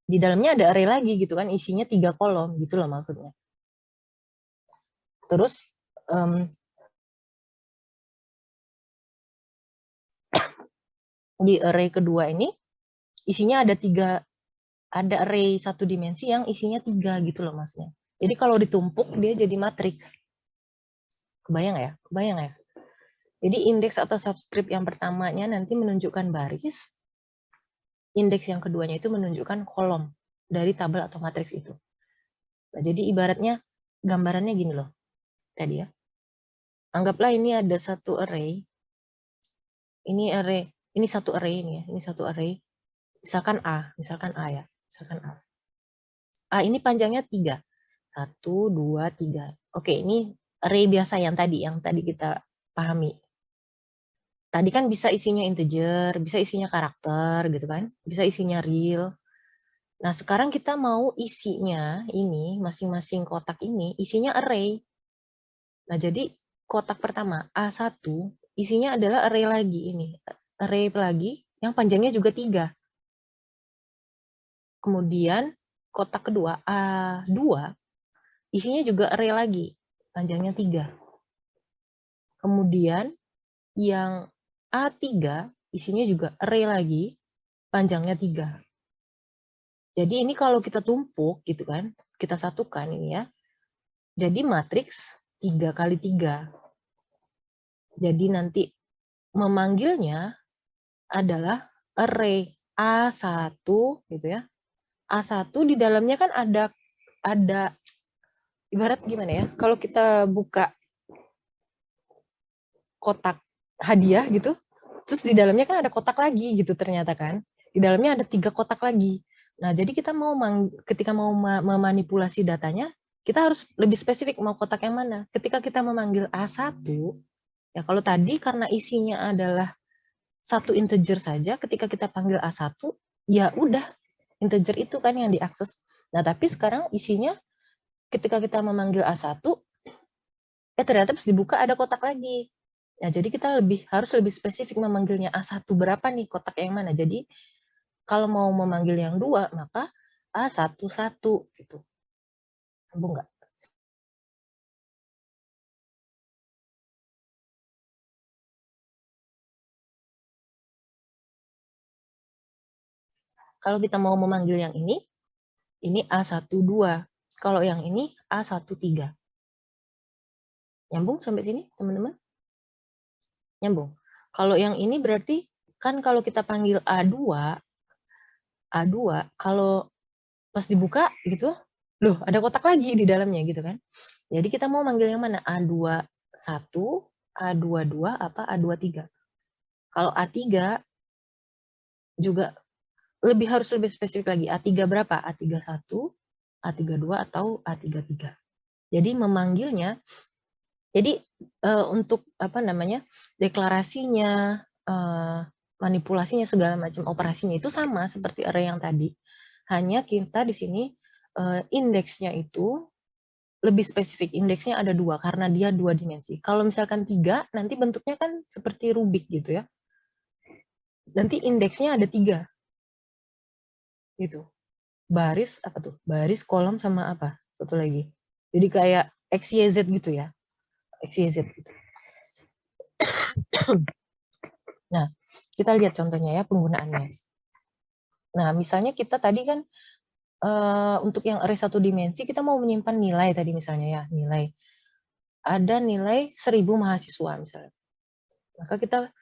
Di dalamnya ada array lagi gitu kan, isinya 3 kolom gitu loh maksudnya. Terus, di array kedua ini, isinya ada 3, ada array satu dimensi yang isinya 3 gitu loh maksudnya. Jadi kalau ditumpuk dia jadi matriks. Kebayang ya? Kebayang ya? Jadi indeks atau subscript yang pertamanya nanti menunjukkan baris, indeks yang keduanya itu menunjukkan kolom dari tabel atau matriks itu. Nah, jadi ibaratnya gambarannya gini loh, tadi ya. Anggaplah ini ada satu array, ini satu array ini ya, ini satu array. Misalkan A ya, misalkan A. A ini panjangnya 3. 1, 2, 3. Oke, ini array biasa yang tadi kita pahami. Tadi kan bisa isinya integer, bisa isinya karakter gitu kan, bisa isinya real. Nah, sekarang kita mau isinya ini, masing-masing kotak ini, isinya array. Nah, jadi kotak pertama, A1, isinya adalah array lagi ini. Array lagi, yang panjangnya juga 3. Kemudian, kotak kedua, A2, isinya juga array lagi, panjangnya 3. Kemudian, yang A3, isinya juga array lagi, panjangnya 3. Jadi ini kalau kita tumpuk gitu kan, kita satukan ini ya. Jadi matriks 3 kali 3. Jadi nanti memanggilnya adalah array A1 gitu ya. A1 di dalamnya kan ada ibarat gimana ya? Kalau kita buka kotak hadiah gitu, terus di dalamnya kan ada kotak lagi gitu ternyata kan. Di dalamnya ada 3 kotak lagi. Nah, jadi kita ketika mau memanipulasi datanya, kita harus lebih spesifik mau kotak yang mana. Ketika kita memanggil A1, ya kalau tadi karena isinya adalah satu integer saja, ketika kita panggil A1, ya udah, integer itu kan yang diakses. Nah, tapi sekarang isinya ketika kita memanggil A1, ternyata pas dibuka ada kotak lagi. Nah, jadi kita harus lebih spesifik memanggilnya A1 berapa nih, kotak yang mana. Jadi, kalau mau memanggil yang 2, maka A11 gitu. Nyambung nggak? Kalau kita mau memanggil yang ini A12. Kalau yang ini A13. Nyambung sampai sini, teman-teman? Nyambung. Kalau yang ini berarti, kan kalau kita panggil A2, kalau pas dibuka gitu, loh ada kotak lagi di dalamnya gitu kan. Jadi kita mau manggil yang mana? A21, A22, apa A23. Kalau A3 juga harus lebih spesifik lagi. A3 berapa? A31, A32 atau A33. Jadi memanggilnya, jadi untuk apa namanya, deklarasinya, manipulasinya, segala macam operasinya itu sama seperti array yang tadi. Hanya kita di sini indeksnya itu lebih spesifik. Indeksnya ada 2 karena dia 2 dimensi. Kalau misalkan 3, nanti bentuknya kan seperti Rubik gitu ya. Nanti indeksnya ada 3. Gitu. Baris apa tuh? Baris, kolom sama apa? Satu lagi. Jadi kayak XYZ gitu ya. XYZ gitu. Nah, kita lihat contohnya ya penggunaannya. Nah, misalnya kita tadi kan untuk yang array 1 dimensi kita mau menyimpan nilai tadi misalnya ya, nilai. Ada nilai 1000 mahasiswa misalnya. Maka kita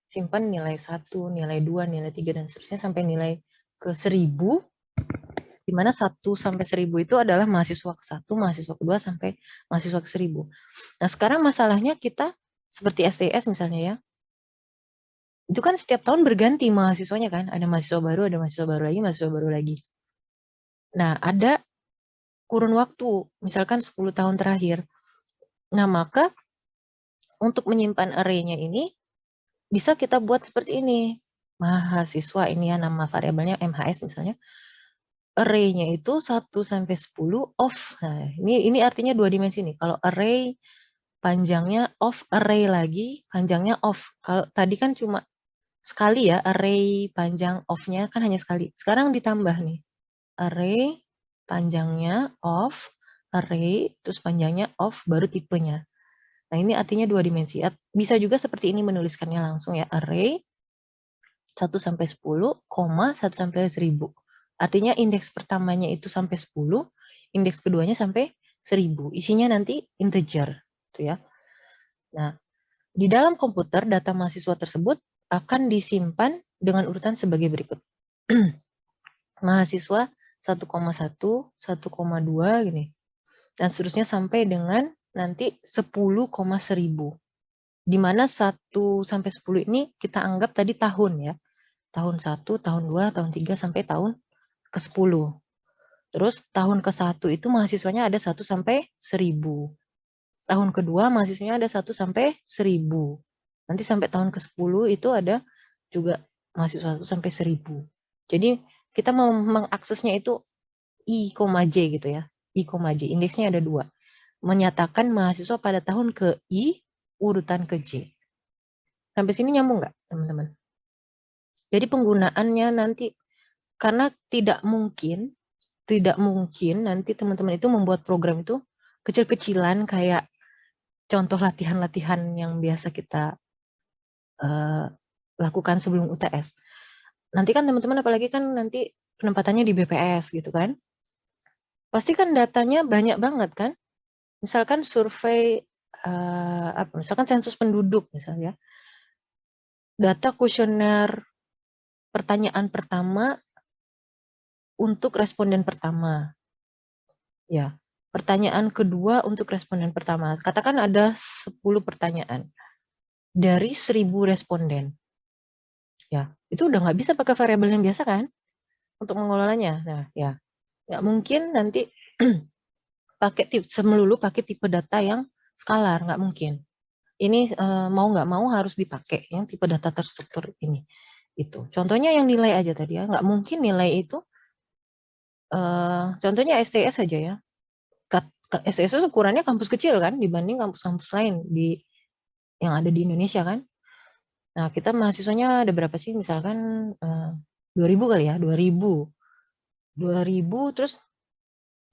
simpan nilai 1, nilai 2, nilai 3 dan seterusnya sampai nilai ke 1000, di mana 1 sampai 1000 itu adalah mahasiswa ke-1, mahasiswa ke-2 sampai mahasiswa ke-1000. Nah, sekarang masalahnya kita seperti STS misalnya ya. Itu kan setiap tahun berganti mahasiswanya kan, ada mahasiswa baru lagi, mahasiswa baru lagi. Nah, ada kurun waktu, misalkan 10 tahun terakhir. Nah, maka untuk menyimpan array-nya ini bisa kita buat seperti ini. Mahasiswa ini ya nama variabelnya MHS misalnya. Array-nya itu 1 sampai 10 of. Nah, ini artinya 2 dimensi nih. Kalau array panjangnya of, array lagi panjangnya of. Kalau tadi kan cuma sekali ya, array panjang of-nya kan hanya sekali. Sekarang ditambah nih. Array panjangnya of, array terus panjangnya of baru tipenya. Nah, ini artinya 2 dimensi. Bisa juga seperti ini menuliskannya langsung ya, array 1 sampai 10, 1 sampai 1000. Artinya indeks pertamanya itu sampai 10, indeks keduanya sampai 1000. Isinya nanti integer, gitu ya. Nah, di dalam komputer data mahasiswa tersebut akan disimpan dengan urutan sebagai berikut. Mahasiswa 1,1, 1,2 gini. Dan seterusnya sampai dengan nanti 10,1000. Di mana 1 sampai 10 ini kita anggap tadi tahun ya. Tahun 1, tahun 2, tahun 3 sampai tahun ke-10. Terus tahun ke-1 itu mahasiswanya ada 1 sampai 1000. Tahun kedua mahasiswanya ada 1 sampai 1000. Nanti sampai tahun ke-10 itu ada juga mahasiswa 1 sampai 1000. Jadi kita mau mengaksesnya itu I, J gitu ya. I, J. Indeksnya ada 2. Menyatakan mahasiswa pada tahun ke I, urutan ke J. Sampai sini nyambung nggak, teman-teman? Jadi penggunaannya nanti, karena tidak mungkin nanti teman-teman itu membuat program itu kecil-kecilan kayak contoh latihan-latihan yang biasa kita lakukan sebelum UTS. Nanti kan teman-teman apalagi kan nanti penempatannya di BPS gitu kan. Pasti kan datanya banyak banget kan. Misalkan survei misalkan sensus penduduk misalnya. Data kuesioner pertanyaan pertama untuk responden pertama. Ya, pertanyaan kedua untuk responden pertama. Katakan ada 10 pertanyaan dari 1000 responden. Ya, itu udah nggak bisa pakai variabel yang biasa kan untuk mengelolanya. Nah, ya, nggak mungkin nanti melulu pakai tipe data yang skalar, nggak mungkin. Ini mau nggak mau harus dipakai yang tipe data terstruktur ini. Itu. Contohnya yang nilai aja tadi ya, nggak mungkin nilai itu. Contohnya STS aja ya. STS itu ukurannya kampus kecil kan dibanding kampus-kampus lain yang ada di Indonesia kan. Nah, kita mahasiswanya ada berapa sih? Misalkan 2000 kali ya, 2000 terus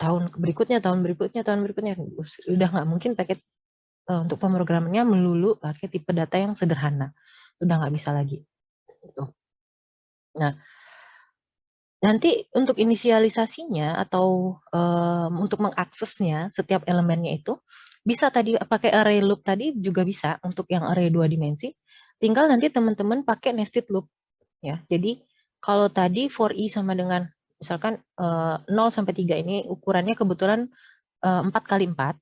tahun berikutnya. Udah nggak mungkin pakai untuk pemrogramannya melulu pakai tipe data yang sederhana. Udah nggak bisa lagi. Gitu. Nah, Nanti untuk inisialisasinya atau untuk mengaksesnya setiap elemennya itu bisa tadi pakai array loop tadi juga bisa untuk yang array 2 dimensi. Tinggal nanti teman-teman pakai nested loop ya. Jadi kalau tadi for i sama dengan misalkan 0 sampai 3 ini ukurannya kebetulan 4 kali 4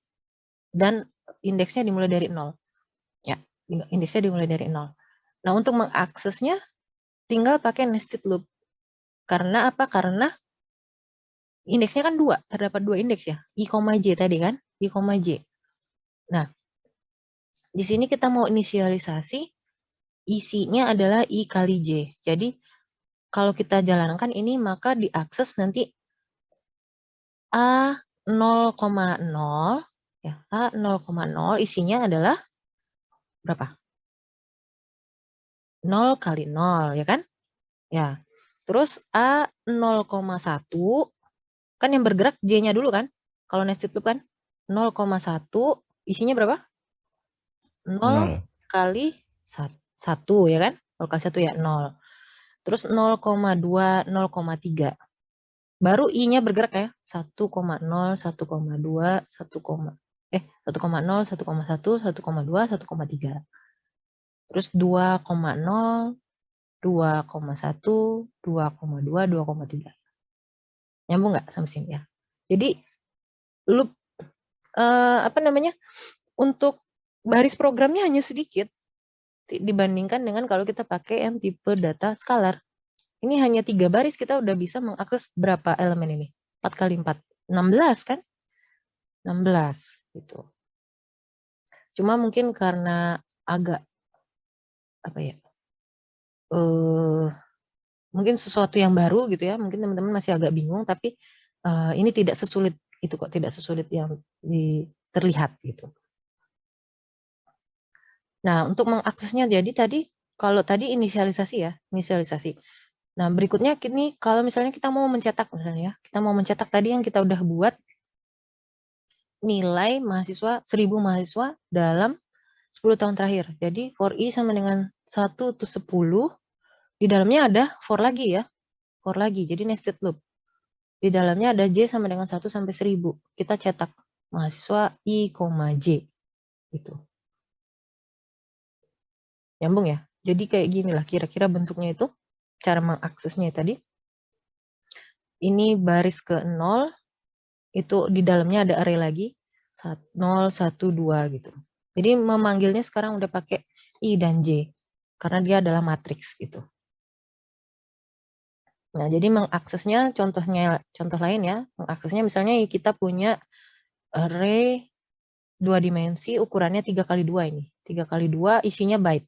dan indeksnya dimulai dari 0. Ya, indeksnya dimulai dari 0. Nah, untuk mengaksesnya tinggal pakai nested loop. Karena apa? Karena indeksnya kan 2, terdapat 2 indeks ya, i, j tadi kan, i, j. Nah, di sini kita mau inisialisasi, isinya adalah i kali j. Jadi, kalau kita jalankan ini, maka diakses nanti A 0,0, ya, A 0,0 isinya adalah berapa? 0 kali 0, ya kan? Ya, terus A 0,1, kan yang bergerak J-nya dulu kan? Kalau nested loop kan 0,1 isinya berapa? 0 kali 1 ya kan? 0 kali 1 ya 0. Terus 0,2, 0,3. Baru I-nya bergerak ya. 1,0, 1,2, 1,0, 1,1, 1,2, 1,3. Terus 2,0, 2,1, 2,2, 2,3. Nyambung nggak sampai sini ya? Jadi loop untuk baris programnya hanya sedikit dibandingkan dengan kalau kita pakai yang tipe data scalar. Ini hanya 3 baris kita udah bisa mengakses berapa elemen ini? 4 kali 4, 16 kan? 16 gitu. Cuma mungkin karena agak apa ya? Mungkin sesuatu yang baru gitu ya. Mungkin teman-teman masih agak bingung, tapi ini tidak sesulit itu kok, tidak sesulit yang terlihat gitu. Nah, untuk mengaksesnya jadi tadi kalau tadi inisialisasi ya, inisialisasi. Nah, berikutnya ini kalau misalnya kita mau mencetak misalnya ya, kita mau mencetak tadi yang kita udah buat nilai mahasiswa 1000 mahasiswa dalam 10 tahun terakhir. Jadi for i sama dengan 1 to 10, di dalamnya ada for lagi ya. For lagi, jadi nested loop. Di dalamnya ada j sama dengan 1 sampai 1000. Kita cetak mahasiswa i, j gitu. Nyambung ya? Jadi kayak gini lah kira-kira bentuknya itu, cara mengaksesnya tadi. Ini baris ke 0, itu di dalamnya ada array lagi, 0, 1, 2 gitu. Jadi memanggilnya sekarang udah pakai i dan j, karena dia adalah matriks gitu. Nah, jadi mengaksesnya contoh lain ya, mengaksesnya misalnya kita punya array 2 dimensi, ukurannya 3 kali 2 ini. 3 kali 2 isinya byte.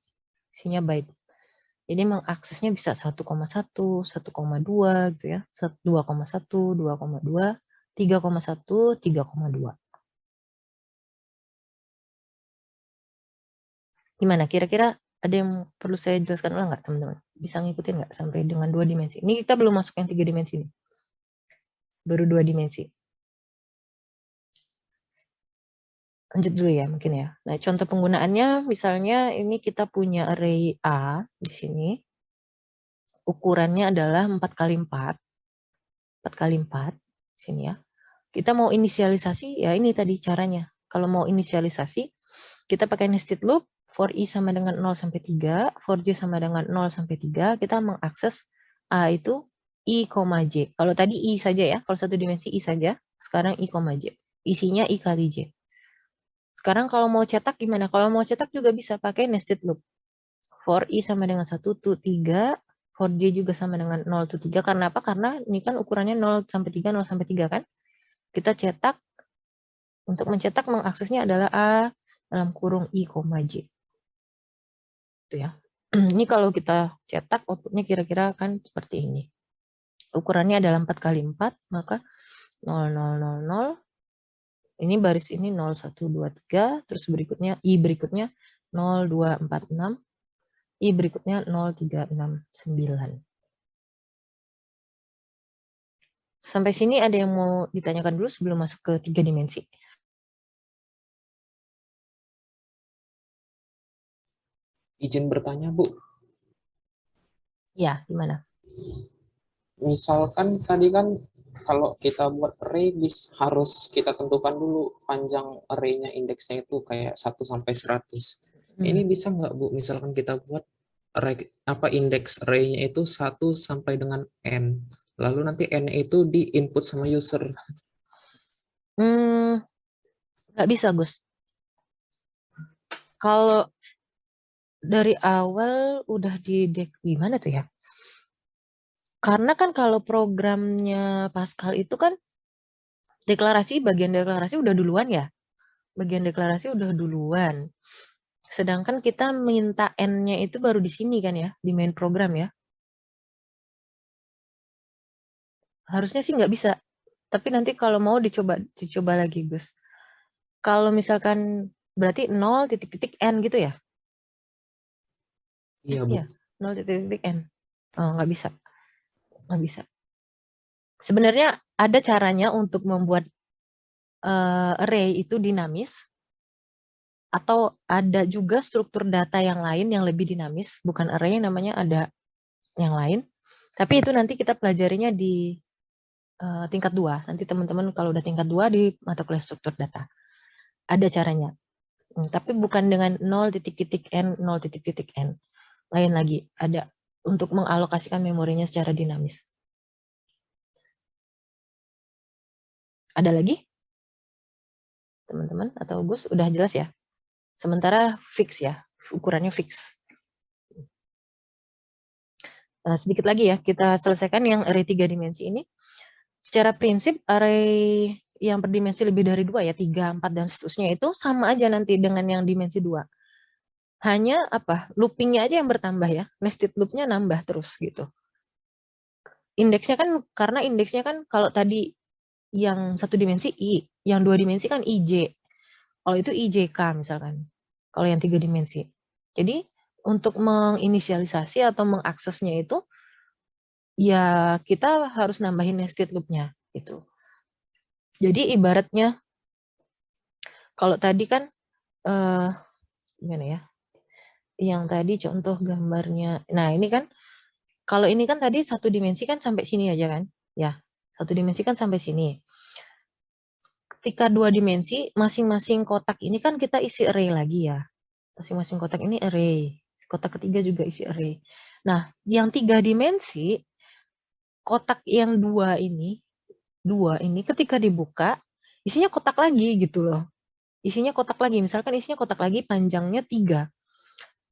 Isinya byte. Jadi mengaksesnya bisa 1,1, 1,2 gitu ya. 2,1, 2,2, 3,1, 3,2. Gimana? Kira-kira ada yang perlu saya jelaskan ulang nggak teman-teman? Bisa ngikutin nggak sampai dengan 2 dimensi? Ini kita belum masuk yang 3 dimensi nih. Baru 2 dimensi. Lanjut dulu ya mungkin ya. Nah, contoh penggunaannya misalnya ini kita punya array A di sini. Ukurannya adalah 4 kali 4. 4 kali 4 sini ya. Kita mau inisialisasi ya ini tadi caranya. Kalau mau inisialisasi kita pakai nested loop for i sama dengan 0 sampai 3, for j sama dengan 0 sampai 3, kita mengakses A itu i, j. Kalau tadi i saja ya, kalau satu dimensi i saja, sekarang i, j. Isinya i kali j. Sekarang kalau mau cetak gimana? Kalau mau cetak juga bisa pakai nested loop. For i sama dengan 1 to 3, for j juga sama dengan 0 to 3. Karena apa? Karena ini kan ukurannya 0 sampai 3, 0 sampai 3 kan? Kita cetak, untuk mencetak mengaksesnya adalah A dalam kurung i, j. Itu ya. Ini kalau kita cetak outputnya kira-kira kan seperti ini. Ukurannya adalah 4 kali 4, maka 0, 0, 0, 0. Ini baris ini 0, 1, 2, 3. Terus berikutnya i berikutnya 0, 2, 4, 6. I berikutnya 0, 3, 6, 9. Sampai sini ada yang mau ditanyakan dulu sebelum masuk ke 3 dimensi? Izin bertanya, Bu. Ya, gimana? Misalkan tadi kan kalau kita buat array harus kita tentukan dulu panjang array-nya indeksnya itu kayak 1 sampai 100. Ini bisa nggak Bu, misalkan kita buat array, indeks array-nya itu 1 sampai dengan n. Lalu nanti n itu di input sama user. Nggak bisa, Gus. Kalau dari awal udah gimana tuh ya? Karena kan kalau programnya Pascal itu kan bagian deklarasi udah duluan ya. Bagian deklarasi udah duluan. Sedangkan kita minta N-nya itu baru di sini kan ya, di main program ya. Harusnya sih nggak bisa. Tapi nanti kalau mau dicoba lagi, Gus. Kalau misalkan berarti 0 titik-titik N gitu ya? Iya, Bu. Iya, 0 titik-titik N. Oh, nggak bisa. Nggak bisa. Sebenarnya ada caranya untuk membuat array itu dinamis, atau ada juga struktur data yang lain yang lebih dinamis, bukan array, namanya ada yang lain. Tapi itu nanti kita pelajarinya di tingkat 2. Nanti teman-teman kalau udah tingkat 2 di mata kuliah struktur data. Ada caranya. Tapi bukan dengan 0 titik-titik N, 0 titik-titik N. Lain lagi, ada untuk mengalokasikan memorinya secara dinamis. Ada lagi? Teman-teman atau Gus udah jelas ya? Sementara fix ya, ukurannya fix. Sedikit lagi ya, kita selesaikan yang array 3 dimensi ini. Secara prinsip, array yang berdimensi lebih dari 2 ya, 3, 4, dan seterusnya itu sama aja nanti dengan yang dimensi 2. Hanya apa? Loopingnya aja yang bertambah ya, nested loopnya nambah terus gitu. Indeksnya kan, karena indeksnya kan kalau tadi yang 1 dimensi I, yang 2 dimensi kan IJ. Kalau itu IJK misalkan, kalau yang 3 dimensi. Jadi untuk menginisialisasi atau mengaksesnya itu, ya kita harus nambahin nested loop-nya gitu. Jadi ibaratnya, kalau tadi kan, gimana ya, yang tadi contoh gambarnya, nah ini kan, kalau ini kan tadi 1 dimensi kan sampai sini aja kan, ya 1 dimensi kan sampai sini. Ketika 2 dimensi, masing-masing kotak ini kan kita isi array lagi ya, masing-masing kotak ini array, kotak ketiga juga isi array. Nah, yang 3 dimensi, kotak yang 2 ini ketika dibuka, isinya kotak lagi gitu loh. Isinya kotak lagi, misalkan isinya kotak lagi panjangnya 3.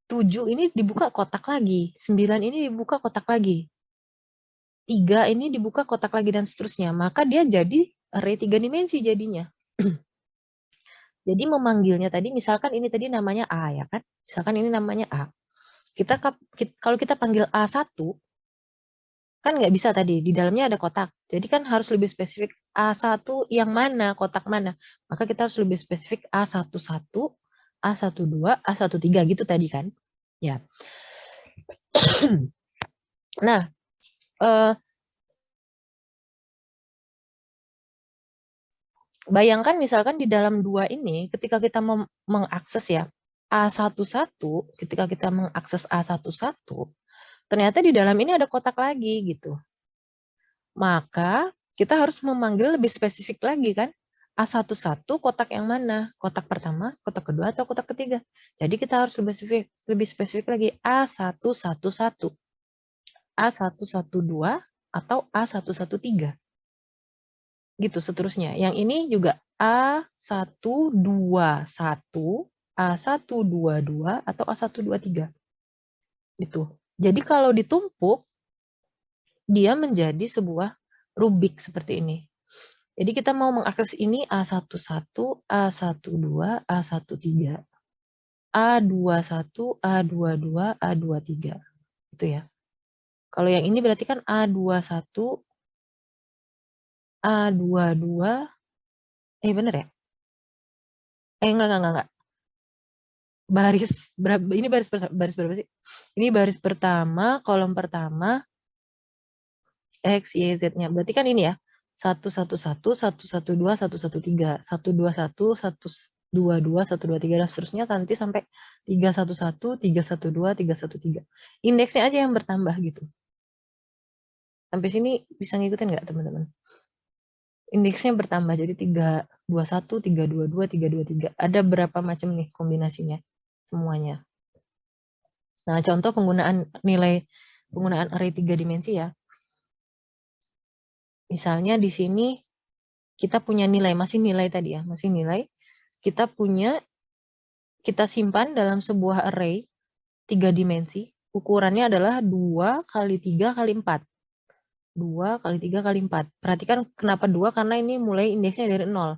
7 ini dibuka kotak lagi, 9 ini dibuka kotak lagi. 3 ini dibuka kotak lagi dan seterusnya. Maka dia jadi array 3 dimensi jadinya. Jadi memanggilnya tadi, misalkan ini tadi namanya A ya kan? Misalkan ini namanya A. Kalau kita panggil A1, kan nggak bisa tadi, di dalamnya ada kotak. Jadi kan harus lebih spesifik A1 yang mana, kotak mana. Maka kita harus lebih spesifik A11, A12, A13 gitu tadi kan. Ya. Nah, bayangkan misalkan di dalam 2 ini, ketika kita mengakses ya, A11, ketika kita mengakses A11, ternyata di dalam ini ada kotak lagi gitu. Maka kita harus memanggil lebih spesifik lagi kan, A11 kotak yang mana? Kotak pertama, kotak kedua, atau kotak ketiga? Jadi kita harus lebih spesifik lagi, A111, A112, atau A113. Gitu seterusnya. Yang ini juga A121, A122, atau A123. Gitu. Jadi kalau ditumpuk, dia menjadi sebuah rubik seperti ini. Jadi kita mau mengakses ini A11, A12, A13, A21, A22, A23. Itu ya. Kalau yang ini berarti kan A21, A22, bener ya? Enggak. Baris berapa? Ini baris berapa sih? Ini baris pertama, kolom pertama, X, Y, Z-nya. Berarti kan ini ya, 111, 112, 113, 121, 122, 123, dan seterusnya nanti sampai 311, 312, 313. Indeksnya aja yang bertambah gitu. Sampai sini bisa ngikutin nggak teman-teman? Indeksnya bertambah jadi 321, 322, 323. Ada berapa macam nih kombinasinya? Semuanya. Nah, contoh penggunaan array 3 dimensi ya. Misalnya di sini kita punya nilai, masih nilai tadi ya, masih nilai. Kita simpan dalam sebuah array 3 dimensi. Ukurannya adalah 2 kali 3 kali 4. 2 kali 3 kali 4. Perhatikan kenapa 2, karena ini mulai indeksnya dari 0.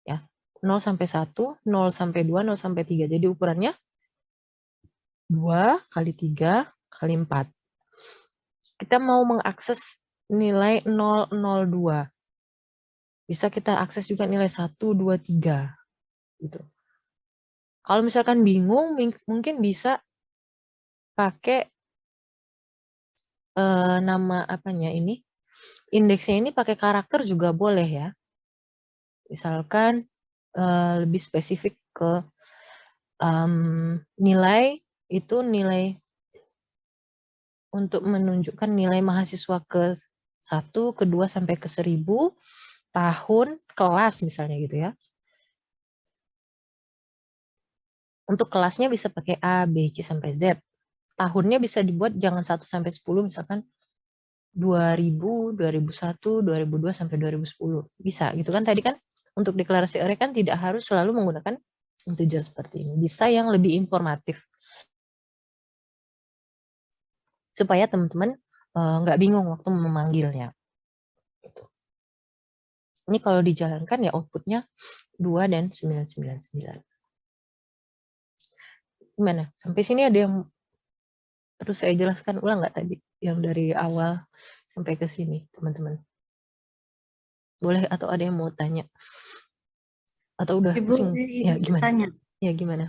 Ya. 0 sampai 1, 0 sampai 2, 0 sampai 3. Jadi ukurannya 2 kali 3 kali 4. Kita mau mengakses nilai 002. Bisa kita akses juga nilai 1, 2, 3. Gitu. Kalau misalkan bingung, mungkin bisa pakai nama apanya ini. Indeksnya ini pakai karakter juga boleh ya. Misalkan lebih spesifik ke nilai, itu nilai untuk menunjukkan nilai mahasiswa ke 1, ke 2, sampai ke 1000, tahun, kelas misalnya gitu ya. Untuk kelasnya bisa pakai A, B, C, sampai Z. Tahunnya bisa dibuat jangan 1 sampai 10, misalkan 2000, 2001, 2002, sampai 2010. Bisa gitu kan. Tadi kan untuk deklarasi array kan tidak harus selalu menggunakan integer seperti ini. Bisa yang lebih informatif. Supaya teman-teman nggak bingung waktu memanggilnya. Ini kalau dijalankan ya outputnya 2 dan 999. Gimana? Sampai sini ada yang perlu saya jelaskan ulang nggak tadi? Yang dari awal sampai ke sini, teman-teman. Boleh atau ada yang mau tanya? Atau udah Ibu, pusing? saya Ya izin gimana? tanya. Ya gimana?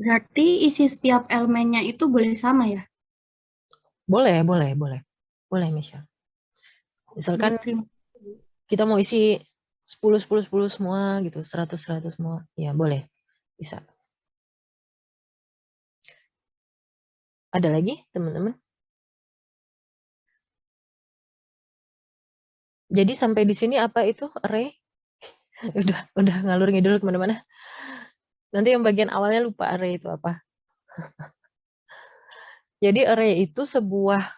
Berarti isi setiap elemennya itu boleh sama ya? Boleh, boleh, boleh. Boleh, Michelle. Misalkan Terima. kita mau isi 10, 10, 10 semua gitu, 100, 100 semua. Ya, boleh. Bisa. Ada lagi, teman-teman? Jadi sampai di sini apa itu array? udah ngalur ngidul kemana-mana. Nanti yang bagian awalnya lupa array itu apa. Jadi array itu sebuah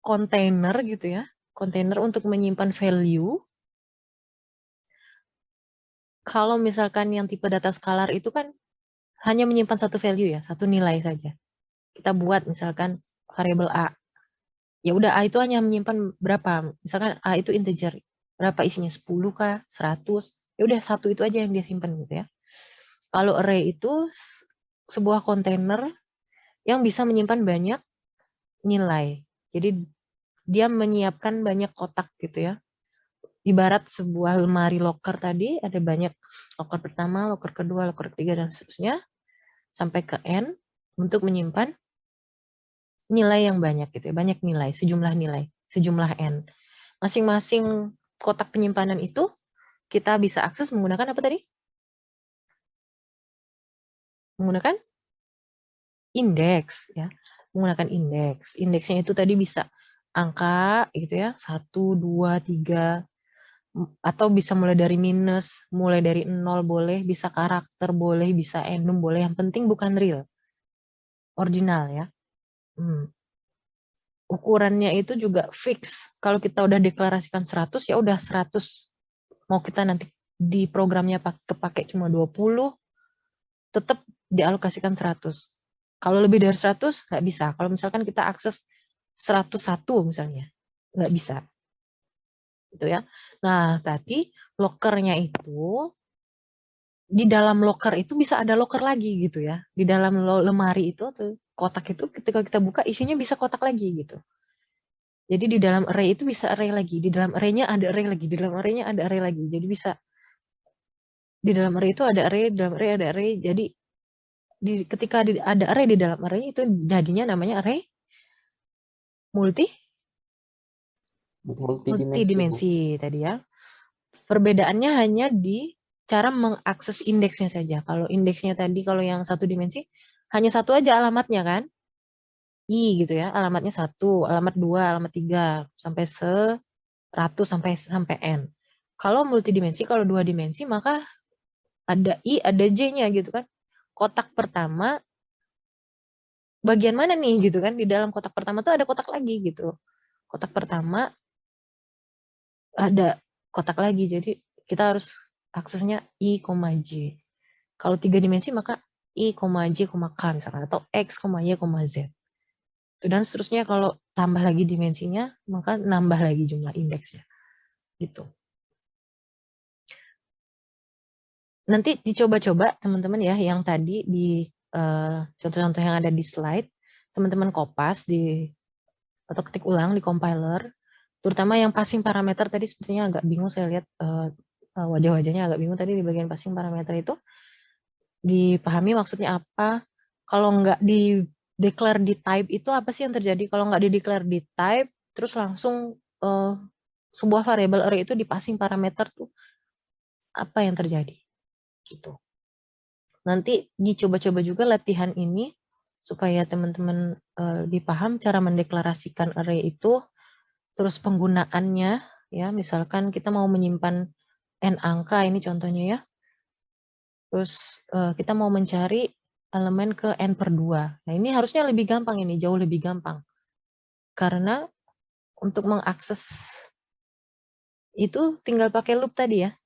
kontainer gitu ya. Kontainer untuk menyimpan value. Kalau misalkan yang tipe data scalar itu kan hanya menyimpan satu value ya, satu nilai saja. Kita buat misalkan variabel A. Ya udah A itu hanya menyimpan berapa? Misalkan A itu integer. Berapa isinya? 10 kah? 100? Ya udah satu itu aja yang dia simpan gitu ya. Kalau array itu sebuah kontainer yang bisa menyimpan banyak nilai. Jadi dia menyiapkan banyak kotak gitu ya. Ibarat sebuah lemari locker tadi, ada banyak locker pertama, locker kedua, locker ketiga, dan seterusnya. Sampai ke N untuk menyimpan nilai yang banyak gitu ya. Banyak nilai, sejumlah N. Masing-masing kotak penyimpanan itu kita bisa akses menggunakan apa tadi? Menggunakan indeks ya. Menggunakan indeks. Indeksnya itu tadi bisa angka gitu ya, 1, 2, 3, atau bisa mulai dari minus, mulai dari 0 boleh, bisa karakter boleh, bisa enum boleh, yang penting bukan real. Original ya. Ukurannya itu juga fix. Kalau kita udah deklarasikan 100, ya udah 100. Mau kita nanti di programnya kepake cuma 20, tetap dialokasikan 100. Kalau lebih dari 100, nggak bisa. Kalau misalkan kita akses 101 misalnya, nggak bisa. Gitu ya. Nah, tadi lockernya itu, di dalam locker itu bisa ada locker lagi gitu ya. Di dalam lemari itu, kotak itu ketika kita buka isinya bisa kotak lagi gitu. Jadi di dalam array itu bisa array lagi, di dalam array-nya ada array lagi, di dalam array-nya ada array lagi. Jadi bisa di dalam array itu ada array, di dalam array ada array. Jadi ketika ada array di dalam array itu jadinya namanya array multidimensi tadi ya. Perbedaannya hanya di cara mengakses indeksnya saja. Kalau indeksnya tadi, kalau yang satu dimensi, hanya satu aja alamatnya kan. I gitu ya, alamatnya 1, alamat 2, alamat 3, sampai 100 sampai N. Kalau multidimensi, kalau 2 dimensi, maka ada I, ada J-nya gitu kan. Kotak pertama, bagian mana nih gitu kan, di dalam kotak pertama tuh ada kotak lagi gitu. Kotak pertama, ada kotak lagi, jadi kita harus aksesnya I, J. Kalau 3 dimensi, maka I, J, K misalkan, atau X, Y, Z. Dan seterusnya kalau tambah lagi dimensinya, maka nambah lagi jumlah indeksnya. Gitu. Nanti dicoba-coba teman-teman ya, yang tadi di contoh-contoh yang ada di slide, teman-teman kopas atau ketik ulang di compiler, terutama yang passing parameter tadi sepertinya agak bingung, saya lihat wajah-wajahnya agak bingung tadi di bagian passing parameter itu, dipahami maksudnya apa. Kalau nggak di declare di type itu apa sih yang terjadi? Kalau nggak di declare di type, terus langsung sebuah variable array itu di passing parameter tuh apa yang terjadi? Gitu. Nanti dicoba-coba juga latihan ini supaya teman-teman lebih paham cara mendeklarasikan array itu, terus penggunaannya ya, misalkan kita mau menyimpan n angka, ini contohnya ya. Terus kita mau mencari elemen ke n/2. Nah, ini harusnya lebih gampang ini, jauh lebih gampang. Karena untuk mengakses itu tinggal pakai loop tadi ya.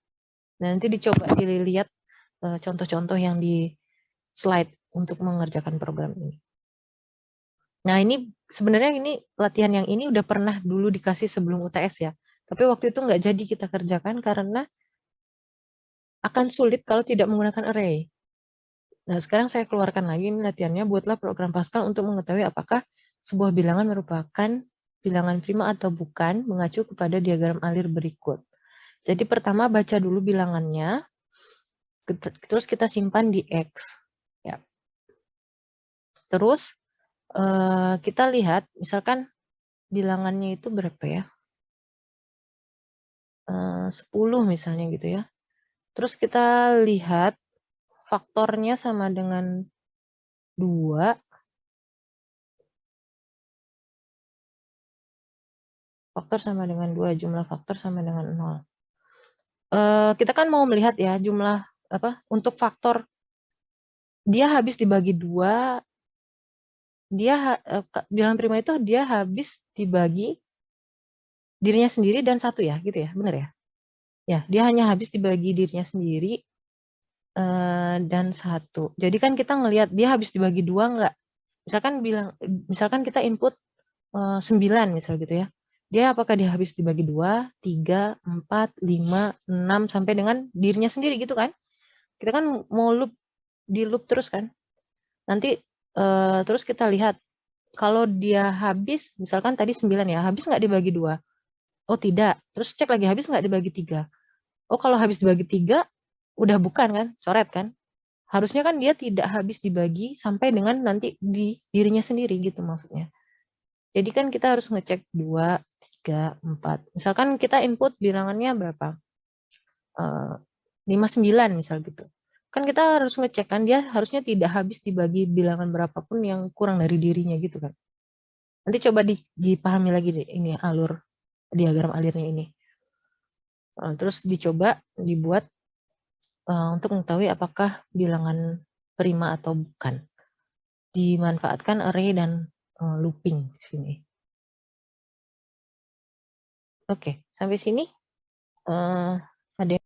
Nah, nanti dicoba dilihat contoh-contoh yang di slide untuk mengerjakan program ini. Nah, ini sebenarnya ini latihan yang ini udah pernah dulu dikasih sebelum UTS ya. Tapi waktu itu nggak jadi kita kerjakan karena akan sulit kalau tidak menggunakan array. Nah, sekarang saya keluarkan lagi ini latihannya, buatlah program Pascal untuk mengetahui apakah sebuah bilangan merupakan bilangan prima atau bukan, mengacu kepada diagram alir berikut. Jadi pertama baca dulu bilangannya, terus kita simpan di X. Ya. Terus kita lihat, misalkan bilangannya itu berapa ya? 10 misalnya gitu ya. Terus kita lihat faktornya sama dengan 2. Faktor sama dengan 2, jumlah faktor sama dengan 0. Kita kan mau melihat ya jumlah untuk faktor dia habis dibagi 2, dia bilangan prima itu dia habis dibagi dirinya sendiri dan 1 ya, gitu ya, benar ya? Ya, dia hanya habis dibagi dirinya sendiri dan 1. Jadi kan kita ngelihat dia habis dibagi 2 enggak? Misalkan kita input 9 misal gitu ya. Dia apakah dia habis dibagi 2, 3, 4, 5, 6 sampai dengan dirinya sendiri gitu kan? Kita kan mau di loop terus kan? Nanti terus kita lihat kalau dia habis, misalkan tadi 9 ya, habis nggak dibagi 2? Oh tidak. Terus cek lagi habis nggak dibagi 3? Oh kalau habis dibagi 3, udah bukan kan? Coret kan? Harusnya kan dia tidak habis dibagi sampai dengan nanti di dirinya sendiri gitu maksudnya. Jadi kan kita harus ngecek 2, 3, 4. Misalkan kita input bilangannya berapa? 59 misal gitu. Kan kita harus ngecek kan dia harusnya tidak habis dibagi bilangan berapapun yang kurang dari dirinya gitu kan. Nanti coba dipahami lagi deh ini diagram alirnya ini. Terus dicoba dibuat untuk mengetahui apakah bilangan prima atau bukan. Dimanfaatkan array dan looping di sini. Oke, sampai sini ada